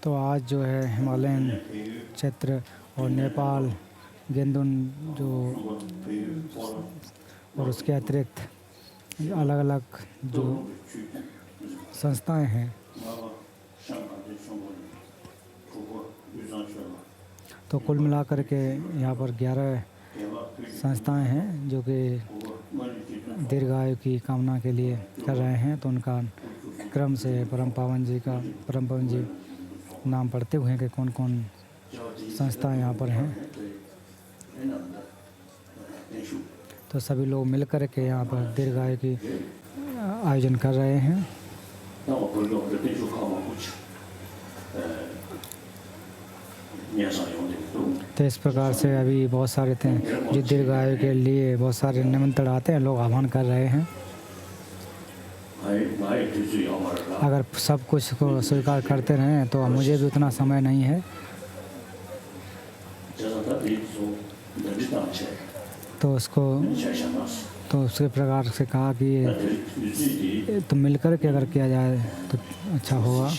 तो आज जो है हिमालयन क्षेत्र और नेपाल गेंदुन जो और उसके अतिरिक्त अलग अलग जो संस्थाएं हैं, तो कुल मिलाकर के यहाँ पर 11 संस्थाएं हैं जो कि दीर्घायु की कामना के लिए कर रहे हैं। तो उनका क्रम से परम पावन जी नाम पढ़ते हुए कि कौन कौन संस्थाएं यहाँ पर हैं। तो सभी लोग मिलकर के यहाँ पर दीर्घायु की आयोजन कर रहे हैं। तो इस प्रकार से अभी बहुत सारे थे जो दीर्घायु के लिए बहुत सारे निमंत्रण आते हैं, लोग आह्वान कर रहे हैं। अगर सब कुछ को स्वीकार करते रहें तो मुझे भी उतना समय नहीं है। तो उसके प्रकार से कहा कि तो मिलकर के अगर किया जाए तो अच्छा होगा।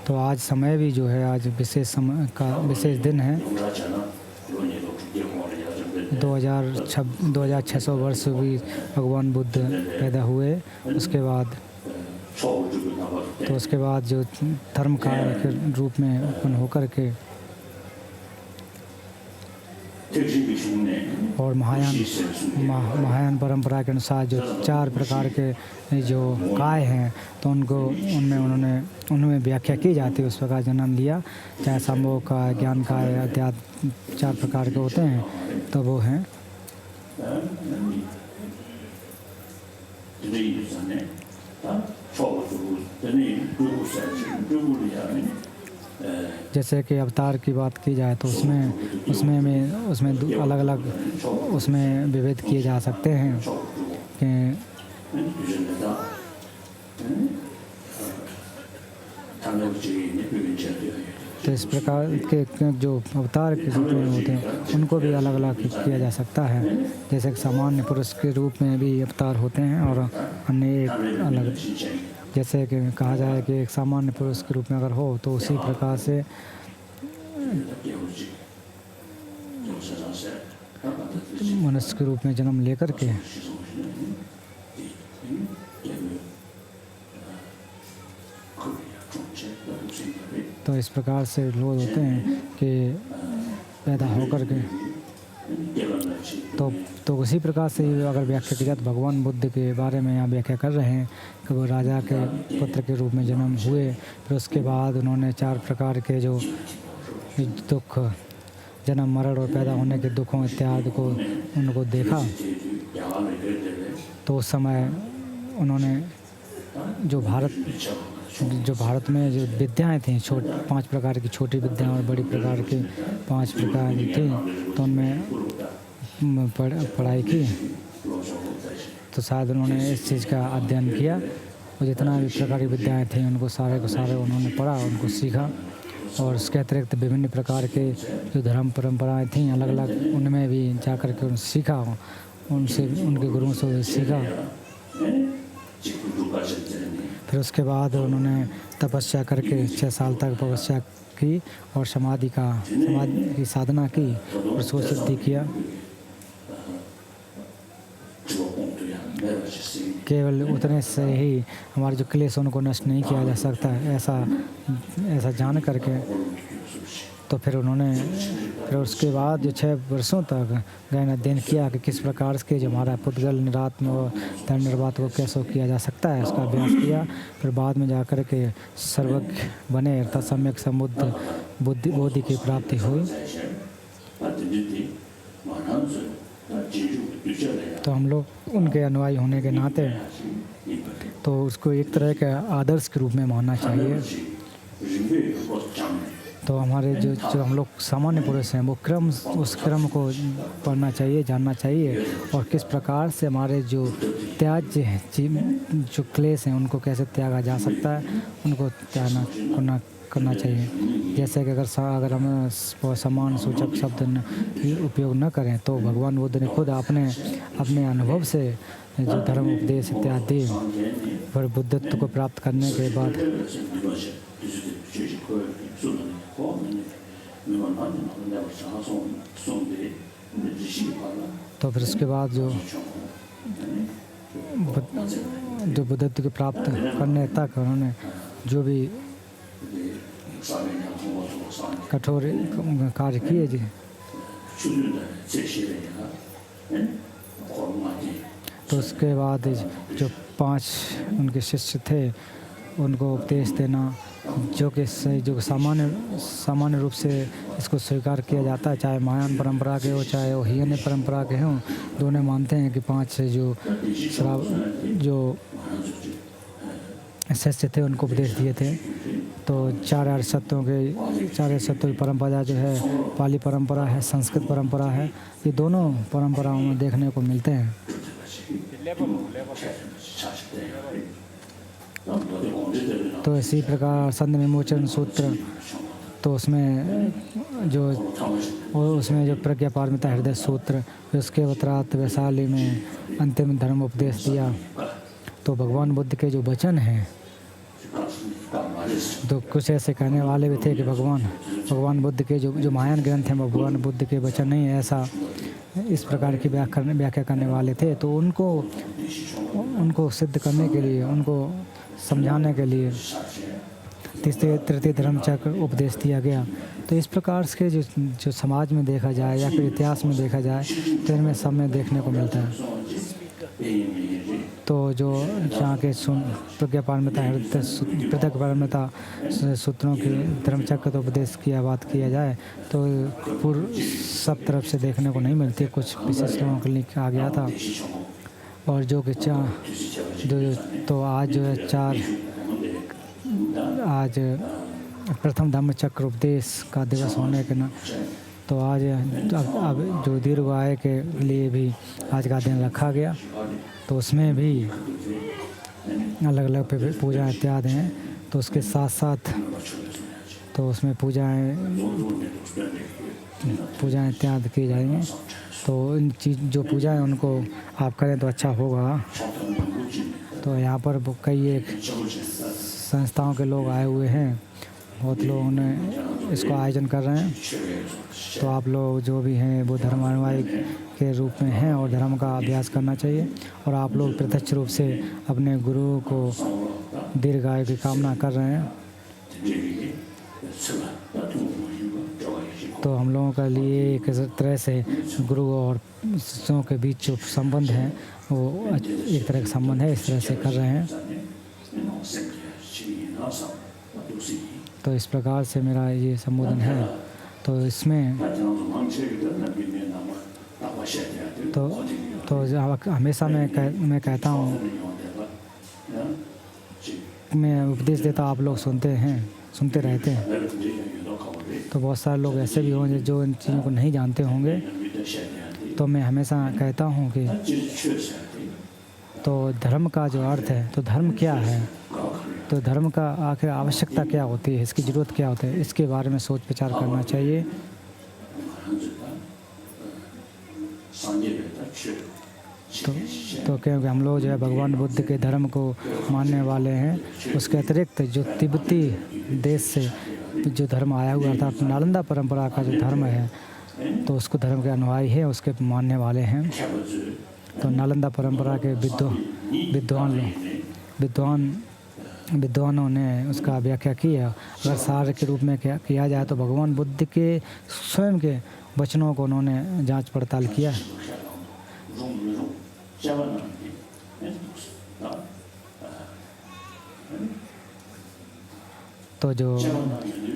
तो आज समय भी जो है, आज विशेष दिन है। 2600 वर्ष भी भगवान बुद्ध पैदा हुए। उसके बाद जो धर्म कार्य के रूप में उत्पन्न होकर के और महायान परंपरा के अनुसार जो 4 प्रकार के जो काय हैं, तो उनमें व्याख्या की जाती है। उस प्रकार जन्म लिया, चाहे संभोग का, ज्ञान का, अध्यात्म 4 प्रकार के होते हैं, तो वो हैं। जैसे कि अवतार की बात की जाए तो उसमें अलग अलग उसमें विभेद किए जा सकते हैं कि तो इस प्रकार के जो अवतार के रूप में होते हैं उनको भी अलग अलग किया जा सकता है। जैसे कि सामान्य पुरुष के रूप में भी अवतार होते हैं और अन्य अलग, जैसे कि कहा जाए कि एक सामान्य पुरुष के रूप में अगर हो तो उसी प्रकार से मनुष्य के रूप में जन्म लेकर के तो इस प्रकार से लोग होते हैं कि पैदा होकर के तो उसी प्रकार से अगर व्याख्या की जाए तो भगवान बुद्ध के बारे में यहाँ व्याख्या कर रहे हैं कि वो राजा के पुत्र के रूप में जन्म हुए। फिर उसके बाद उन्होंने 4 प्रकार के जो दुख, जन्म मरण और पैदा होने के दुखों इत्यादि को उनको देखा। तो उस समय उन्होंने जो भारत में जो विद्याएं थीं, 5 प्रकार की छोटी विद्याएं और बड़ी प्रकार की 5 प्रकार की थी, तो उनमें पढ़ाई की। तो शायद उन्होंने इस चीज़ का अध्ययन किया और जितना भी प्रकार की विद्याएं थीं उनको सारे उन्होंने पढ़ा, उनको सीखा। और उसके अतिरिक्त विभिन्न प्रकार के जो धर्म परंपराएं थीं अलग अलग, उनमें भी जाकर के उन्हें सीखा, उनके गुरुओं से सीखा। फिर उसके बाद उन्होंने तपस्या करके 6 साल तक तपस्या की और समाधि की साधना की और उसको सिद्धि किया। केवल उतने से ही हमारे जो क्लेश उनको नष्ट नहीं किया जा सकता है, ऐसा जान करके तो फिर उसके बाद जो 6 वर्षों तक गहन अध्ययन किया कि किस प्रकार से जो हमारा पुद्गल निरात्म और धर्म निर्वात को कैसे किया जा सकता है, उसका अभ्यास किया। फिर बाद में जाकर के सर्वज्ञ बने अर्थात सम्यक समुद्ध बोधि की प्राप्ति हुई। तो हम लोग उनके अनुयायी होने के नाते तो उसको एक तरह के आदर्श के रूप में मानना चाहिए। तो हमारे जो हम लोग सामान्य पुरुष हैं वो उस क्रम को पढ़ना चाहिए, जानना चाहिए, और किस प्रकार से हमारे जो त्याज्य हैं, जो क्लेश हैं, उनको कैसे त्यागा जा सकता है, उनको त्यागना करना चाहिए। जैसे कि अगर हम समान सूचक शब्द उपयोग न करें तो भगवान बुद्ध ने खुद अपने अनुभव से जो धर्म उपदेश इत्यादि पर बुद्धत्व को प्राप्त करने के बाद तो फिर उसके बाद जो बुद्धत्व को प्राप्त करने तक उन्होंने जो भी कठोर कार्य किए जी, तो उसके बाद जो 5 उनके शिष्य थे उनको उपदेश देना, जो सामान्य रूप से इसको स्वीकार किया जाता है, चाहे महायान परंपरा के हो चाहे वो हीन परंपरा के हों, दोनों मानते हैं कि 5 जो शिष्य थे उनको उपदेश दिए थे। तो 4 अरिहंतों की परंपरा जो है पाली परंपरा है, संस्कृत परंपरा है, ये दोनों परंपराओं में देखने को मिलते हैं। तो इसी प्रकार संधि विमोचन सूत्र, तो उसमें जो प्रज्ञा पारमिता हृदय सूत्र, उसके उत्तरार्थ वैशाली में अंतिम धर्म उपदेश दिया। तो भगवान बुद्ध के जो वचन हैं, तो कुछ ऐसे कहने वाले भी थे कि भगवान बुद्ध के जो महायान ग्रंथ हैं भगवान बुद्ध के वचन नहीं है, ऐसा इस प्रकार की व्याख्या करने वाले थे। तो उनको सिद्ध करने के लिए, उनको समझाने के लिए तृतीय धर्म चक्र उपदेश दिया गया। तो इस प्रकार के जो समाज में देखा जाए या फिर इतिहास में देखा जाए तो इनमें सब में देखने को मिलता है। तो जो जहाँ के प्रज्ञा पारमिता पृथक पारमिता सूत्रों की धर्मचक्र तो उपदेश की बात किया जाए तो सब तरफ से देखने को नहीं मिलती, कुछ विशेष लोगों के लिए कहा गया था। और जो कि तो आज जो है आज प्रथम धम्मचक्र उपदेश का दिवस होने के ना, तो आज अब जो दीर्घ आयु के लिए भी आज का दिन रखा गया। तो उसमें भी अलग अलग पूजा इत्यादि हैं। तो उसके साथ साथ तो उसमें पूजाएं इत्यादि की जाएंगी। तो इन जो पूजाएं उनको आप करें तो अच्छा होगा। तो यहाँ पर कई एक संस्थाओं के लोग आए हुए हैं, बहुत लोगों ने इसको आयोजन कर रहे हैं। तो आप लोग जो भी हैं वो धर्मानुयायी के रूप में हैं और धर्म का अभ्यास करना चाहिए। और आप लोग प्रत्यक्ष रूप से अपने गुरु को दीर्घायु की कामना कर रहे हैं। तो हम लोगों के लिए एक तरह से गुरु और शिष्यों के बीच जो संबंध है वो एक तरह का संबंध है, इस तरह से कर रहे हैं। तो इस प्रकार से मेरा ये संबोधन है। तो इसमें तो हमेशा मैं कहता हूँ, मैं उपदेश देता, आप लोग सुनते रहते हैं। तो बहुत सारे लोग ऐसे भी होंगे जो इन चीज़ों को नहीं जानते होंगे। तो मैं हमेशा कहता हूँ कि तो धर्म का जो अर्थ है, तो धर्म क्या है, तो धर्म का आखिर आवश्यकता क्या होती है, इसकी ज़रूरत क्या होती है, इसके बारे में सोच विचार करना चाहिए। तो क्योंकि हम लोग जो है भगवान बुद्ध के धर्म को मानने वाले हैं, उसके अतिरिक्त जो तिब्बती देश से जो धर्म आया हुआ अर्थात नालंदा परंपरा का जो धर्म है, तो उसको धर्म के अनुयायी है, उसके मानने वाले हैं। तो नालंदा परंपरा के विद्वानों ने उसका व्याख्या की है। अगर सार के रूप में किया जाए तो भगवान बुद्ध के स्वयं के वचनों को उन्होंने जांच पड़ताल किया है।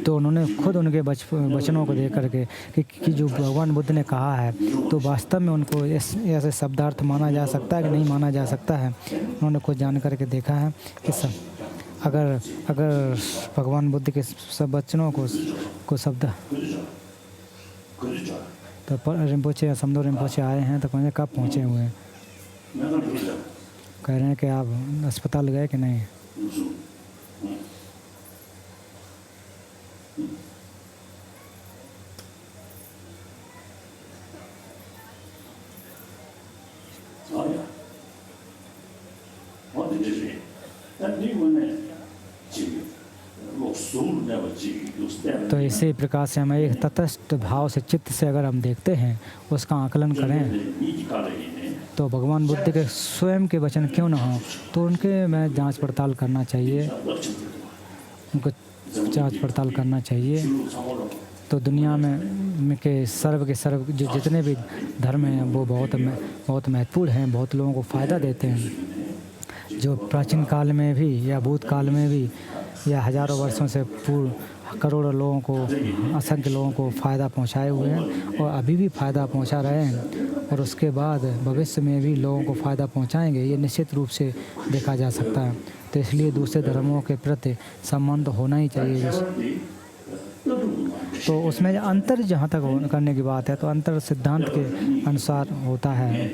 तो उन्होंने खुद उनके वचनों को देख करके कि जो भगवान बुद्ध ने कहा है तो वास्तव में उनको ऐसे शब्दार्थ माना जा सकता है कि नहीं माना जा सकता है, उन्होंने खुद जान करके देखा है कि अगर अगर भगवान बुद्ध के सब वचनों को शब्द तो रिम्पोचे समदो रिम्पोचे आए हैं तो कहें कब पहुँचे हुए हैं? कह रहे हैं कि आप अस्पताल गए कि नहीं? तो इसी प्रकार से हमें एक तटस्थ भाव से चित्त से अगर हम देखते हैं, उसका आकलन करें, तो भगवान बुद्ध के स्वयं के वचन क्यों ना हो, तो उनके में जांच पड़ताल करना चाहिए, उनको जांच पड़ताल करना चाहिए। तो दुनिया में के सर्व जो जितने भी धर्म हैं वो बहुत महत्वपूर्ण हैं, बहुत लोगों को फ़ायदा देते हैं। जो प्राचीन काल में भी या भूतकाल में भी या हज़ारों वर्षों से पूर्व करोड़ों लोगों को, असंख्य लोगों को फ़ायदा पहुंचाए हुए हैं और अभी भी फ़ायदा पहुंचा रहे हैं और उसके बाद भविष्य में भी लोगों को फ़ायदा पहुंचाएंगे, ये निश्चित रूप से देखा जा सकता है। तो इसलिए दूसरे धर्मों के प्रति सम्मान तो होना ही चाहिए। तो उसमें अंतर जहाँ तक करने की बात है, तो अंतर सिद्धांत के अनुसार होता है।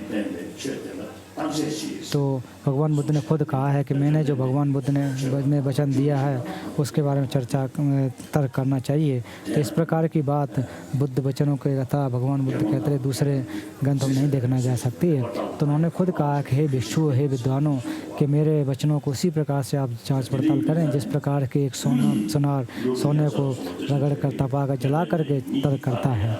तो भगवान बुद्ध ने खुद कहा है कि मैंने जो भगवान बुद्ध ने वचन दिया है उसके बारे में चर्चा तर्क करना चाहिए। तो इस प्रकार की बात बुद्ध वचनों के कथा भगवान बुद्ध कहते हैं दूसरे ग्रंथों में नहीं देखना जा सकती है। तो उन्होंने खुद कहा कि हे भिक्षु, हे विद्वानों, कि मेरे वचनों को उसी प्रकार से आप जांच पड़ताल करें जिस प्रकार के एक सोनार सोने को रगड़ कर तपा कर जला करके तर्क करता है।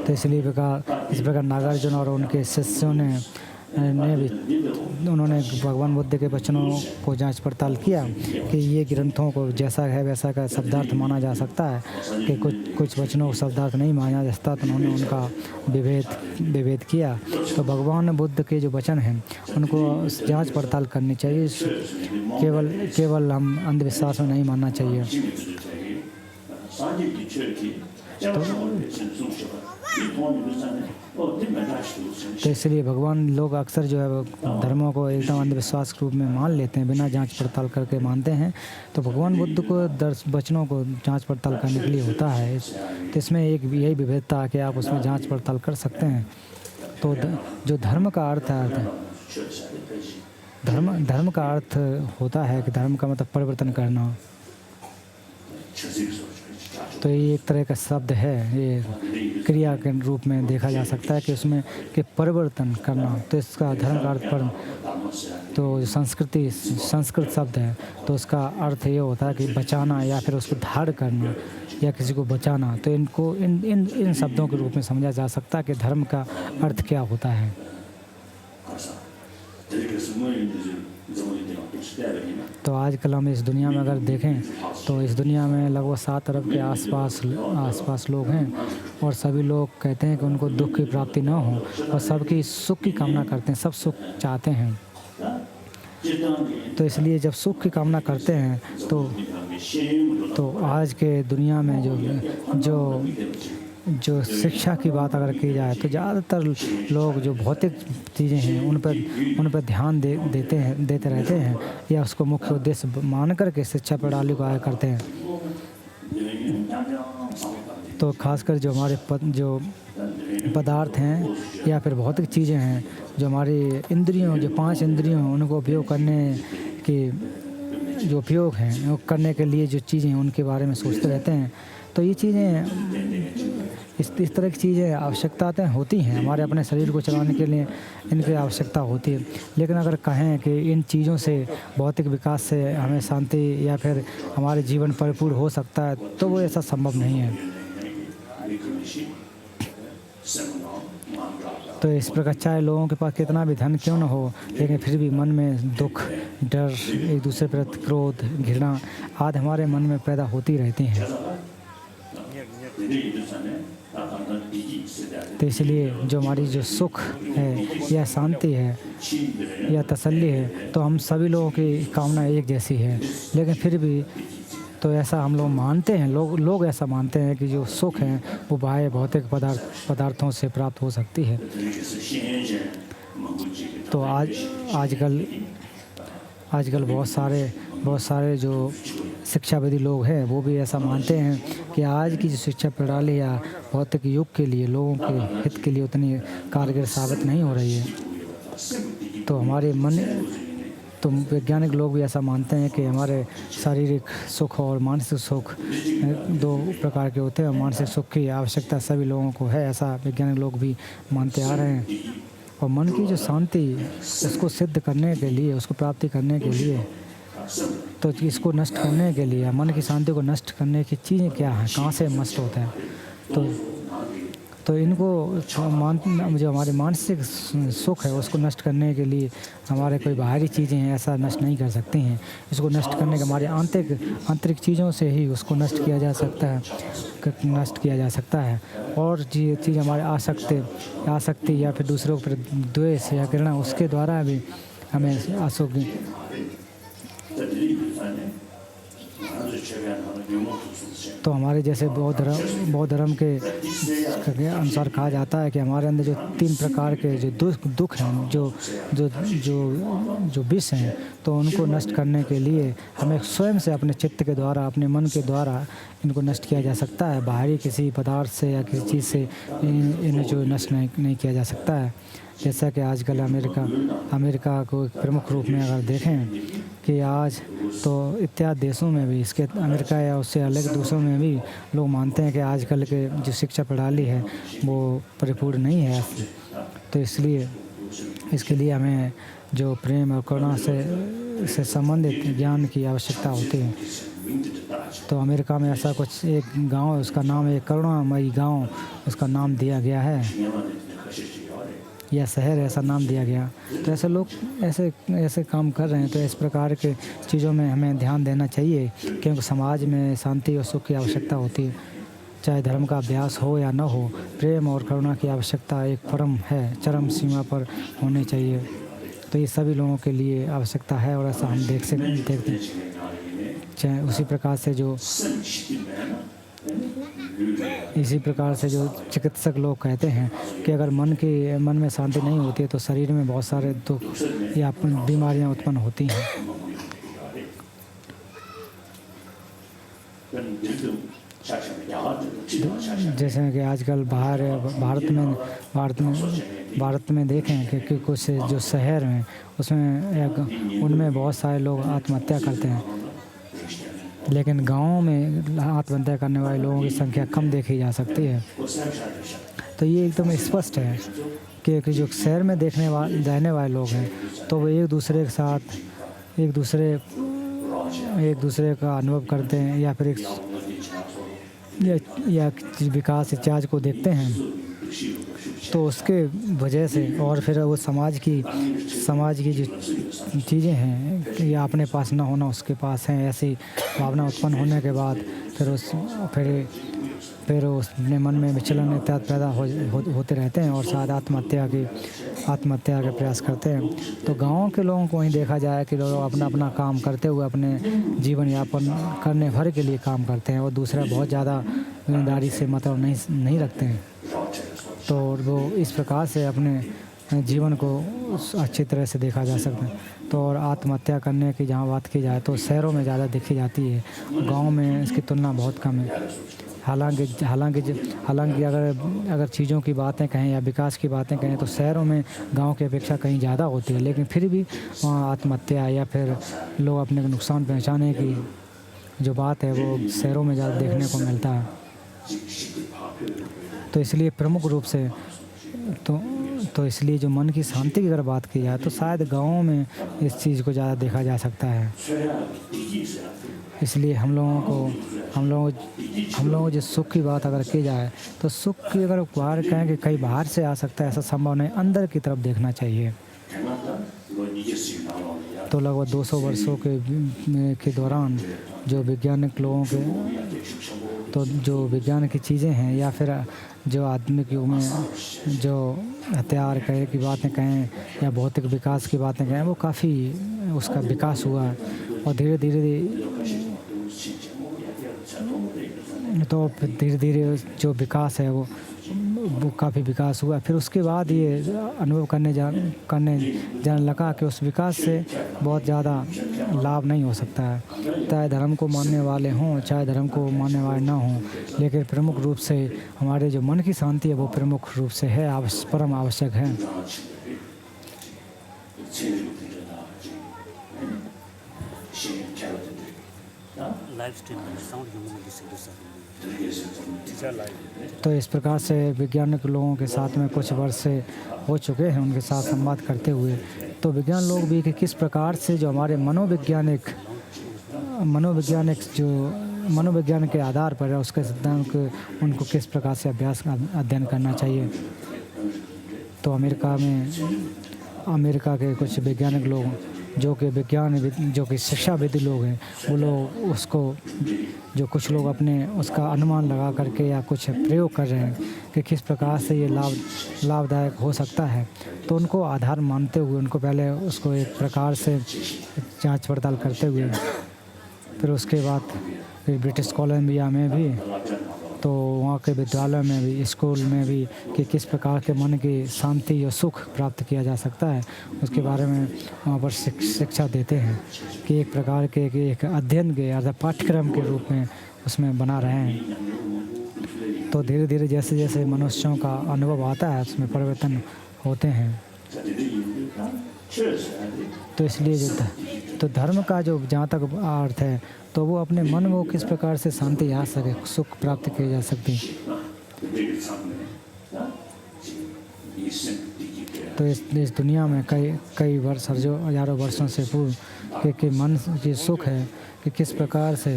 तो इसलिए इस प्रकार नागार्जुन और उनके शिष्यों ने भी उन्होंने भगवान बुद्ध के वचनों को जांच पड़ताल किया कि ये ग्रंथों को जैसा है वैसा का शब्दार्थ माना जा सकता है, कि कुछ वचनों को शब्दार्थ नहीं माना जा सकता। तो उन्होंने उनका विभेद किया। तो भगवान बुद्ध के जो वचन हैं उनको जांच पड़ताल करनी चाहिए, केवल हम अंधविश्वास में नहीं मानना चाहिए। तो इसलिए भगवान लोग अक्सर जो है धर्मों को एकदम अंधविश्वास के रूप में मान लेते हैं, बिना जांच पड़ताल करके मानते हैं। तो भगवान बुद्ध को वचनों को जांच पड़ताल करने के लिए होता है। तो इसमें एक यही विविधता है कि आप उसमें जांच पड़ताल कर सकते हैं। तो जो धर्म का अर्थ है, धर्म का अर्थ होता है कि धर्म का मतलब परिवर्तन करना। तो ये एक तरह का शब्द है, ये क्रिया के रूप में देखा जा सकता है कि उसमें कि परिवर्तन करना। तो इसका धर्म का अर्थ पर तो संस्कृत शब्द है, तो उसका अर्थ ये होता है कि बचाना या फिर उसको धारण करना या किसी को बचाना। तो इनको इन शब्दों के रूप में समझा जा सकता है कि धर्म का अर्थ क्या होता है। तो आजकल हम इस दुनिया में अगर देखें तो इस दुनिया में लगभग 7 अरब के आसपास लोग हैं और सभी लोग कहते हैं कि उनको दुख की प्राप्ति न हो और सबकी सुख की कामना करते हैं, सब सुख चाहते हैं। तो इसलिए जब सुख की कामना करते हैं तो आज के दुनिया में जो शिक्षा की बात अगर की जाए तो ज़्यादातर लोग जो भौतिक चीज़ें हैं उन पर ध्यान देते रहते हैं या उसको मुख्य उद्देश्य मान करके शिक्षा प्रणाली को आया करते हैं। तो खासकर जो हमारे जो पदार्थ हैं या फिर भौतिक चीज़ें हैं, जो हमारी इंद्रियों, जो 5 इंद्रियों हैं, उनको उपयोग करने की जो उपयोग हैं वो करने के लिए जो चीज़ें हैं उनके बारे में सोचते रहते हैं। तो ये चीज़ें इस तरह की चीज़ें आवश्यकताएं होती हैं, हमारे अपने शरीर को चलाने के लिए इनकी आवश्यकता होती है। लेकिन अगर कहें कि इन चीज़ों से भौतिक विकास से हमें शांति या फिर हमारे जीवन परिपूर्ण हो सकता है तो वो ऐसा संभव नहीं है। तो इस प्रकार चाहे लोगों के पास कितना भी धन क्यों न हो, लेकिन फिर भी मन में दुख, डर, एक दूसरे पर क्रोध, घृणा आदि हमारे मन में पैदा होती रहती हैं। तो इसलिए जो हमारी जो सुख है या शांति है या तसल्ली है, तो हम सभी लोगों की कामना एक जैसी है। लेकिन फिर भी तो ऐसा हम लोग मानते हैं, लोग ऐसा मानते हैं कि जो सुख है वो बाह्य भौतिक पदार्थों से प्राप्त हो सकती है। तो आजकल आजकल बहुत सारे जो शिक्षाविदी लोग हैं वो भी ऐसा मानते हैं कि आज की जो शिक्षा प्रणाली या भौतिक युग के लिए लोगों के हित के लिए उतनी कारगर साबित नहीं हो रही है। तो हमारे मन तो वैज्ञानिक लोग भी ऐसा मानते हैं कि हमारे शारीरिक सुख और मानसिक सुख दो प्रकार के होते हैं और मानसिक सुख की आवश्यकता सभी लोगों को है, ऐसा वैज्ञानिक लोग भी मानते आ रहे हैं। और मन की जो शांति उसको सिद्ध करने के लिए, उसको प्राप्ति करने के लिए, तो इसको नष्ट करने के लिए, मन की शांति को नष्ट करने की चीज़ें क्या हैं, कहाँ से नष्ट होते हैं? तो इनको जो हमारे मानसिक सुख है उसको नष्ट करने के लिए हमारे कोई बाहरी चीज़ें हैं ऐसा नष्ट नहीं कर सकती हैं। इसको नष्ट करने के हमारे आंतरिक चीज़ों से ही उसको नष्ट किया जा सकता है। और ये चीज़ हमारे आसक्ति या फिर दूसरों पर द्वेष या घृणा, उसके द्वारा भी हमें तो हमारे जैसे बौद्ध धर्म के अनुसार कहा जाता है कि हमारे अंदर जो 3 प्रकार के जो दुख हैं, जो विष हैं, तो उनको नष्ट करने के लिए हमें स्वयं से अपने चित्त के द्वारा, अपने मन के द्वारा इनको नष्ट किया जा सकता है। बाहरी किसी पदार्थ से या किसी चीज़ से इन्हें जो नष्ट नहीं किया जा सकता है। जैसा कि आजकल अमेरिका को एक प्रमुख रूप में अगर देखें कि आज तो इत्यादि देशों में भी, इसके अमेरिका या उससे अलग देशों में भी लोग मानते हैं कि आजकल के जो शिक्षा प्रणाली है वो परिपूर्ण नहीं है। तो इसके लिए हमें जो प्रेम और करुणा से संबंधित ज्ञान की आवश्यकता होती है। तो अमेरिका में ऐसा कुछ एक गांव है, उसका नाम है करुणामयी गांव, उसका नाम दिया गया है, या शहर ऐसा नाम दिया गया। तो ऐसे लोग ऐसे काम कर रहे हैं। तो इस प्रकार के चीज़ों में हमें ध्यान देना चाहिए, क्योंकि समाज में शांति और सुख की आवश्यकता होती है। चाहे धर्म का अभ्यास हो या न हो, प्रेम और करुणा की आवश्यकता एक चरम सीमा पर होनी चाहिए। तो ये सभी लोगों के लिए आवश्यकता है और ऐसा हम देखते हैं। चाहे इसी प्रकार से जो चिकित्सक लोग कहते हैं कि अगर मन में शांति नहीं होती है तो शरीर में बहुत सारे दुख या बीमारियां उत्पन्न होती हैं। जैसे कि आजकल भारत में देखें कि कुछ जो शहर हैं उनमें बहुत सारे लोग आत्महत्या करते हैं, लेकिन गाँव में आत्महत्या करने वाले लोगों की संख्या कम देखी जा सकती है। तो ये एकदम स्पष्ट है कि जो शहर में रहने वाले लोग हैं तो वो एक दूसरे का अनुभव करते हैं या फिर या विकास इत्यादि को देखते हैं। तो उसके वजह से और फिर वो समाज की जो चीज़ें हैं या अपने पास ना होना उसके पास हैं, ऐसी भावना उत्पन्न होने के बाद फिर उसने मन में विचलन इत्यादि पैदा होते रहते हैं और शायद आत्महत्या के प्रयास करते हैं। तो गाँव के लोगों को ही देखा जाए कि लोग अपना काम करते हुए अपने जीवन यापन करने भर के लिए काम करते हैं और दूसरा बहुत ज़्यादा ईमानदारी से मतलब नहीं रखते हैं। तो वो इस प्रकार से अपने जीवन को अच्छी तरह से देखा जा सकता है। तो और आत्महत्या करने की जहाँ बात की जाए तो शहरों में ज़्यादा देखी जाती है, गांव में इसकी तुलना बहुत कम है। हालांकि अगर चीज़ों की बातें कहें या विकास की बातें कहें तो शहरों में गांव की अपेक्षा कहीं ज़्यादा होती है, लेकिन फिर भी वहाँ आत्महत्या या फिर लोग अपने को नुकसान पहुँचाने की जो बात है वो शहरों में ज़्यादा देखने को मिलता है। तो इसलिए प्रमुख रूप से तो इसलिए जो मन की शांति की अगर बात की जाए तो शायद गाँवों में इस चीज़ को ज़्यादा देखा जा सकता है। इसलिए हम लोगों को जो सुख की बात अगर की जाए तो सुख की अगर बाहर कहें कि कहीं बाहर से आ सकता है, ऐसा संभव नहीं, अंदर की तरफ देखना चाहिए। तो लगभग 200 वर्षों के दौरान जो वैज्ञानिक लोगों के तो जो विज्ञान की चीज़ें हैं या फिर जो आधुनिक युग में जो हथियार की बातें कहें या भौतिक विकास की बातें कहें, वो काफ़ी उसका विकास हुआ और धीरे धीरे तो फिर धीरे धीरे जो विकास है वो काफ़ी विकास हुआ। फिर उसके बाद ये अनुभव करने जाने लगा कि उस विकास से बहुत ज़्यादा लाभ नहीं हो सकता है, चाहे धर्म को मानने वाले हों चाहे धर्म को मानने वाले ना हों, लेकिन प्रमुख रूप से हमारे जो मन की शांति है वो प्रमुख रूप से है, परम आवश्यक है। तो इस प्रकार से वैज्ञानिक लोगों के साथ में कुछ वर्ष से हो चुके हैं उनके साथ संवाद करते हुए, तो विज्ञान लोग भी कि किस प्रकार से जो हमारे मनोविज्ञान के आधार पर है उसके सिद्धांत को उनको किस प्रकार से अध्ययन करना चाहिए। तो अमेरिका के कुछ वैज्ञानिक लोग जो कि शिक्षाविद लोग हैं, वो लोग उसको जो कुछ लोग अपने उसका अनुमान लगा करके या कुछ प्रयोग कर रहे हैं कि किस प्रकार से ये लाभदायक हो सकता है, तो उनको आधार मानते हुए उनको पहले उसको एक प्रकार से जांच पड़ताल करते हुए फिर उसके बाद फिर ब्रिटिश कोलंबिया में भी, तो वहाँ के विद्यालय में भी, स्कूल में भी कि किस प्रकार के मन की शांति और सुख प्राप्त किया जा सकता है, उसके बारे में वहाँ पर शिक्षा देते हैं कि एक प्रकार के एक अध्ययन के अर्थात पाठ्यक्रम के रूप में उसमें बना रहे हैं। तो धीरे धीरे जैसे जैसे मनुष्यों का अनुभव आता है उसमें परिवर्तन होते हैं। तो इसलिए तो धर्म का जो जहाँ तक अर्थ है तो वो अपने मन में किस प्रकार से शांति आ सके, सुख प्राप्त किए जा सकती। तो इस दुनिया में कई वर्ष हजारों वर्षों से पूर्व कि मन की सुख है कि किस प्रकार से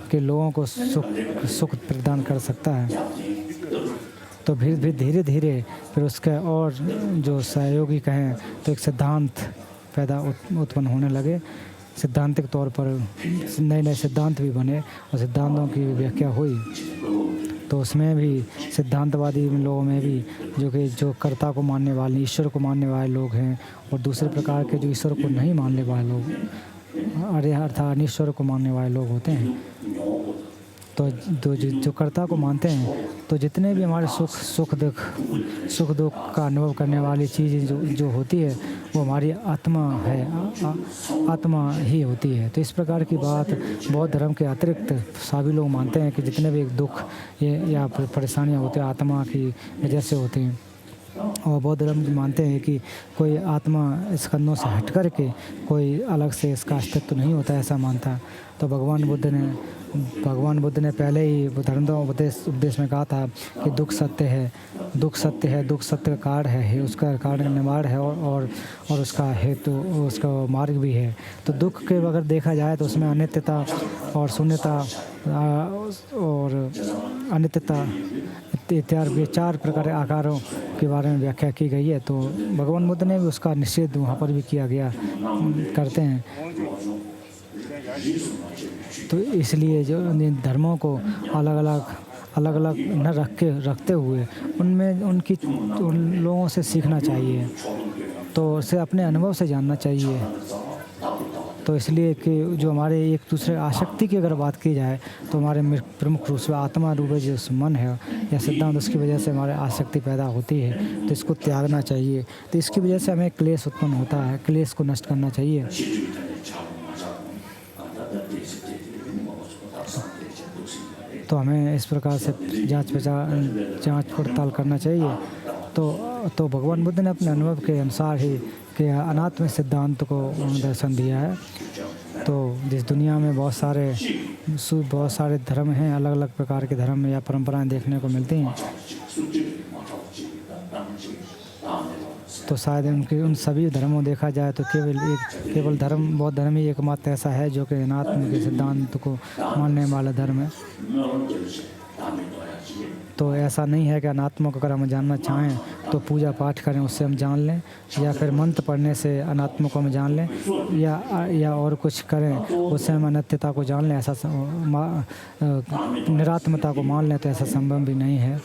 कि लोगों को सुख प्रदान कर सकता है। तो फिर धीरे धीरे फिर उसके और जो सहयोगी कहें तो एक सिद्धांत उत्पन्न होने लगे, सिद्धांतिक तौर पर नए सिद्धांत भी बने और सिद्धांतों की व्याख्या हुई। तो उसमें भी सिद्धांतवादी लोगों में भी जो कर्ता को मानने वाले, ईश्वर को मानने वाले लोग हैं, और दूसरे प्रकार के जो ईश्वर को नहीं मानने वाले लोग, अर्थात अनिश्वर को मानने वाले लोग होते हैं। तो जो कर्ता को मानते हैं तो जितने भी हमारे सुख दुख का अनुभव करने वाली चीज़ें जो होती है वो हमारी आत्मा है, आत्मा ही होती है। तो इस प्रकार की बात बौद्ध धर्म के अतिरिक्त सभी लोग मानते हैं कि जितने भी दुख या परेशानियां होती हैं आत्मा की वजह से होती हैं। और बौद्ध धर्म मानते हैं कि कोई आत्मा इस कंधों से हट कर के कोई अलग से इसका अस्तित्व नहीं होता, ऐसा मानता है। तो भगवान बुद्ध ने पहले ही धर्म उपदेश में कहा था कि दुख सत्य है, दुख सत्य का कारण है, उसका कारण निवारण है और उसका हेतु उसका मार्ग भी है। तो दुख के अगर देखा जाए तो उसमें अनित्यता और शून्यता और अनित्यता इत्यादि 4 प्रकार के आकारों के बारे में व्याख्या की गई है। तो भगवान बुद्ध ने भी उसका निषेध वहाँ पर भी किया गया करते हैं। तो इसलिए जो धर्मों को अलग अलग न रखते हुए उन लोगों से सीखना चाहिए, तो उसे अपने अनुभव से जानना चाहिए। तो इसलिए कि जो हमारे एक दूसरे आसक्ति की अगर बात की जाए तो हमारे प्रमुख रूप से आत्मा रूप जो मन है या सिद्धांत, उसकी वजह से हमारे आसक्ति पैदा होती है, तो इसको त्यागना चाहिए। तो इसकी वजह से हमें क्लेश उत्पन्न होता है, क्लेश को नष्ट करना चाहिए। तो हमें इस प्रकार से जांच पड़ताल करना चाहिए। तो भगवान बुद्ध ने अपने अनुभव के अनुसार ही कि अनात्म सिद्धांत को दर्शन दिया है। तो जिस दुनिया में बहुत सारे धर्म हैं, अलग अलग प्रकार के धर्म या परंपराएं देखने को मिलती हैं, तो शायद उन सभी धर्मों देखा जाए तो केवल बौद्ध धर्म ही एकमात्र ऐसा है जो कि अनात्म के सिद्धांत को मानने वाला धर्म है। तो ऐसा नहीं है कि अनात्मा को अगर हम जानना चाहें तो पूजा पाठ करें, उससे हम जान लें, या फिर मंत्र पढ़ने से अनात्मा को हम जान लें, या और कुछ करें उससे हम अनित्यता को जान लें, ऐसा निरात्मता को मान लें, तो ऐसा संभव भी नहीं है।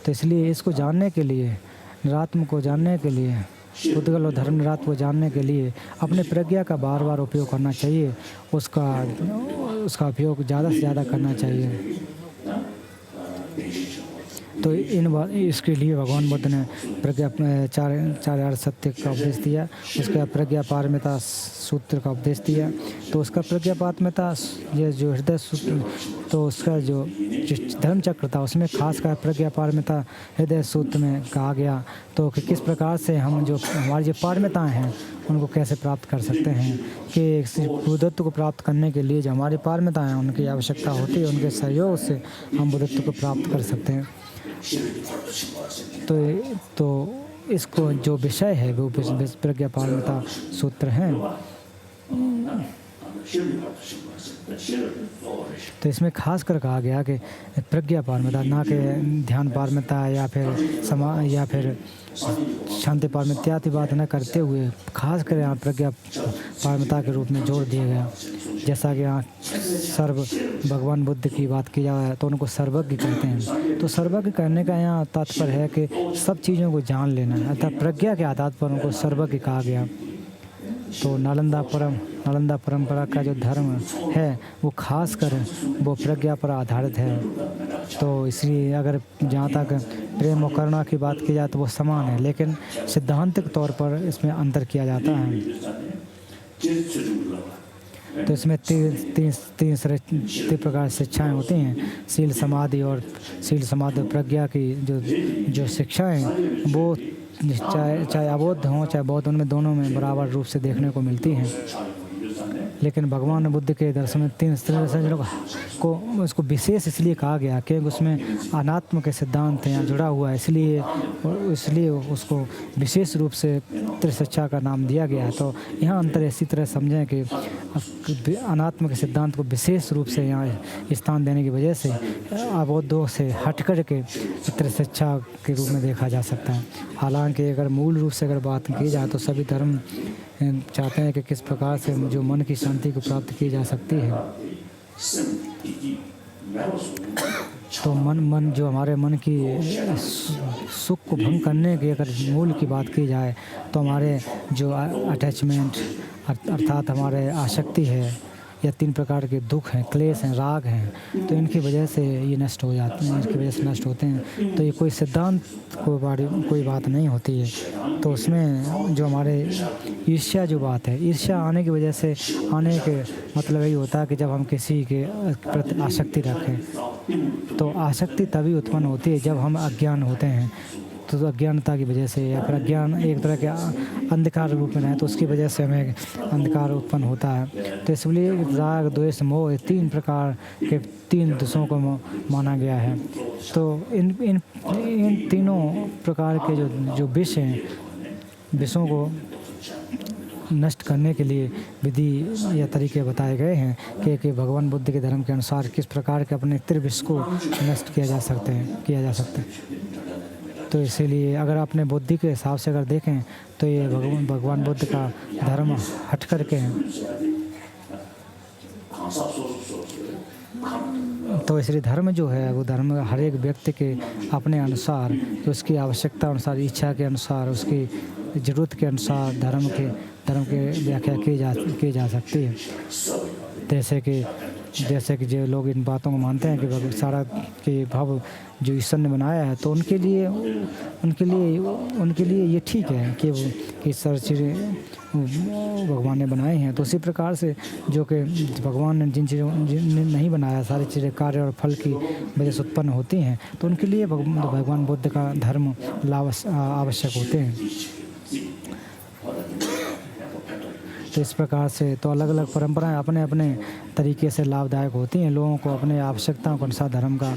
तो इसलिए इसको जानने के लिए, निरात्म को जानने के लिए उद्गल और धर्मरात को जानने के लिए अपने प्रज्ञा का बार बार उपयोग करना चाहिए, उसका उपयोग ज़्यादा से ज़्यादा करना चाहिए। तो इसके लिए भगवान बुद्ध ने प्रज्ञा चार अर्थ सत्य का उपदेश दिया, उसका प्रज्ञा पारमिता सूत्र का उपदेश दिया। तो उसका प्रज्ञा पारमिता ये जो हृदय सूत्र, तो उसका जो धर्म चक्र था उसमें खास कर प्रज्ञा पारमिता हृदय सूत्र में कहा गया। तो कि किस प्रकार से हम जो हमारी जो पारमिताएँ हैं उनको कैसे प्राप्त कर सकते हैं, कि बुद्धत्व को प्राप्त करने के लिए जो हमारी पारमिताएँ हैं उनकी आवश्यकता होती है, उनके सहयोग से हम बुद्धत्व को प्राप्त कर सकते हैं। तो इसको जो विषय है वो प्रज्ञा पारमिता सूत्र हैं। तो इसमें खास कर कहा गया कि प्रज्ञा पारमिता, ना कि ध्यान पारमिता या फिर शांति पारमिता इत्यादि बात न करते हुए खास कर यहाँ प्रज्ञा पारमिता के रूप में जोड़ दिया गया। जैसा कि यहाँ भगवान बुद्ध की बात की जाए तो उनको सर्वज्ञ कहते हैं। तो सर्वज्ञ कहने का यहाँ तात्पर्य है कि सब चीज़ों को जान लेना, अर्थात प्रज्ञा के आधार पर उनको सर्वज्ञ कहा गया। तो नालंदा परंपरा का जो धर्म है वो खास कर वो प्रज्ञा पर आधारित है। तो इसलिए अगर जहाँ तक प्रेम और करुणा की बात की जाए तो वो समान है, लेकिन सिद्धांतिक तौर पर इसमें अंतर किया जाता है। तो इसमें तीन प्रकार से शिक्षाएँ होती हैं। शील समाधि प्रज्ञा की जो शिक्षाएँ वो चाहे अबोध हों चाहे बौद्ध, उनमें दोनों में बराबर रूप से देखने को मिलती हैं। लेकिन भगवान बुद्ध के दर्शन में तीन दर्शनों को उसको विशेष इसलिए कहा गया क्योंकि उसमें अनात्म के सिद्धांत यहाँ जुड़ा हुआ है, इसलिए उसको विशेष रूप से त्रिशिक्षा का नाम दिया गया है। तो यहाँ अंतर इसी तरह समझें कि अनात्म के सिद्धांत को विशेष रूप से यहाँ स्थान देने की वजह से अबोधों से हट कर के त्रिशिक्षा के रूप में देखा जा सकता है। हालांकि अगर मूल रूप से अगर बात की जाए तो सभी धर्म चाहते हैं कि किस प्रकार से जो मन की शांति को प्राप्त की जा सकती है। तो मन जो हमारे मन की सुख को भंग करने की अगर मूल की बात की जाए तो हमारे जो अटैचमेंट अर्थात हमारे आसक्ति है या तीन प्रकार के दुख हैं, क्लेश हैं, राग हैं, तो इनकी वजह से ये नष्ट हो जाते हैं, इनकी वजह से नष्ट होते हैं। तो ये कोई सिद्धांत कोई बात नहीं होती है। तो उसमें जो हमारे ईर्ष्या जो बात है, ईर्ष्या आने की वजह से आने के मतलब यही होता है कि जब हम किसी के प्रति आसक्ति रखें, तो आसक्ति तभी उत्पन्न होती है जब हम अज्ञान होते हैं। तो अज्ञानता की वजह से या फिर अज्ञान एक तरह के अंधकार रूप में है तो उसकी वजह से हमें अंधकार उत्पन्न होता है। तो इसलिए राग द्वेष मोह तीन प्रकार के तीन दोषों को माना गया है। तो इन तीनों प्रकार के जो विष हैं, विषों को नष्ट करने के लिए विधि या तरीके बताए गए हैं कि भगवान बुद्ध के धर्म के अनुसार किस प्रकार के अपने त्रिविष को नष्ट किया जा सकता है। तो इसीलिए अगर अपने बुद्धि के हिसाब से अगर देखें तो ये भगवान बुद्ध का धर्म हट कर के हैं। तो इसलिए धर्म जो है वो धर्म हर एक व्यक्ति के अपने अनुसार, कि उसकी आवश्यकता अनुसार, इच्छा के अनुसार, उसकी ज़रूरत के अनुसार धर्म के व्याख्या की जा सकती है। जैसे कि जो लोग इन बातों को मानते हैं कि सारा के भाव जो ईश्वर ने बनाया है, तो उनके लिए ये ठीक है कि सारी चीज़ें भगवान ने बनाई हैं। तो उसी प्रकार से जो कि भगवान ने जिन चीज़ों नहीं बनाया, सारी चीज़ें कार्य और फल की वजह से उत्पन्न होती हैं, तो उनके लिए भगवान बुद्ध का धर्म आवश्यक होते हैं। तो इस प्रकार से तो अलग अलग परंपराएं अपने अपने तरीके से लाभदायक होती हैं। लोगों को अपने आवश्यकताओं के अनुसार धर्म का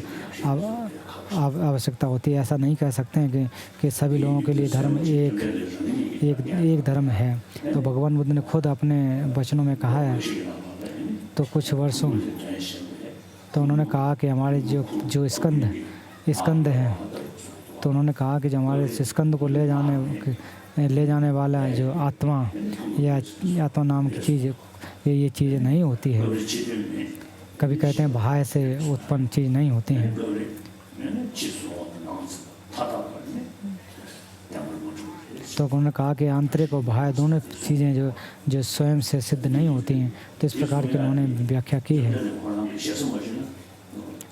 आवश्यकता होती है। ऐसा नहीं कह सकते हैं कि सभी लोगों के लिए धर्म एक धर्म है। तो भगवान बुद्ध ने खुद अपने वचनों में कहा है, तो कुछ वर्षों तो उन्होंने कहा कि हमारे जो स्कंद हैं, तो उन्होंने कहा कि जो हमारे स्कंद को ले जाने वाला जो आत्मा या आत्मा नाम की चीज़, ये चीज़ें नहीं होती है। कभी कहते हैं बाहर से उत्पन्न चीज़ नहीं होती हैं। तो उन्होंने कहा कि आंतरिक और बाह्य दोनों चीज़ें जो स्वयं से सिद्ध नहीं होती हैं, तो इस प्रकार की उन्होंने व्याख्या की है।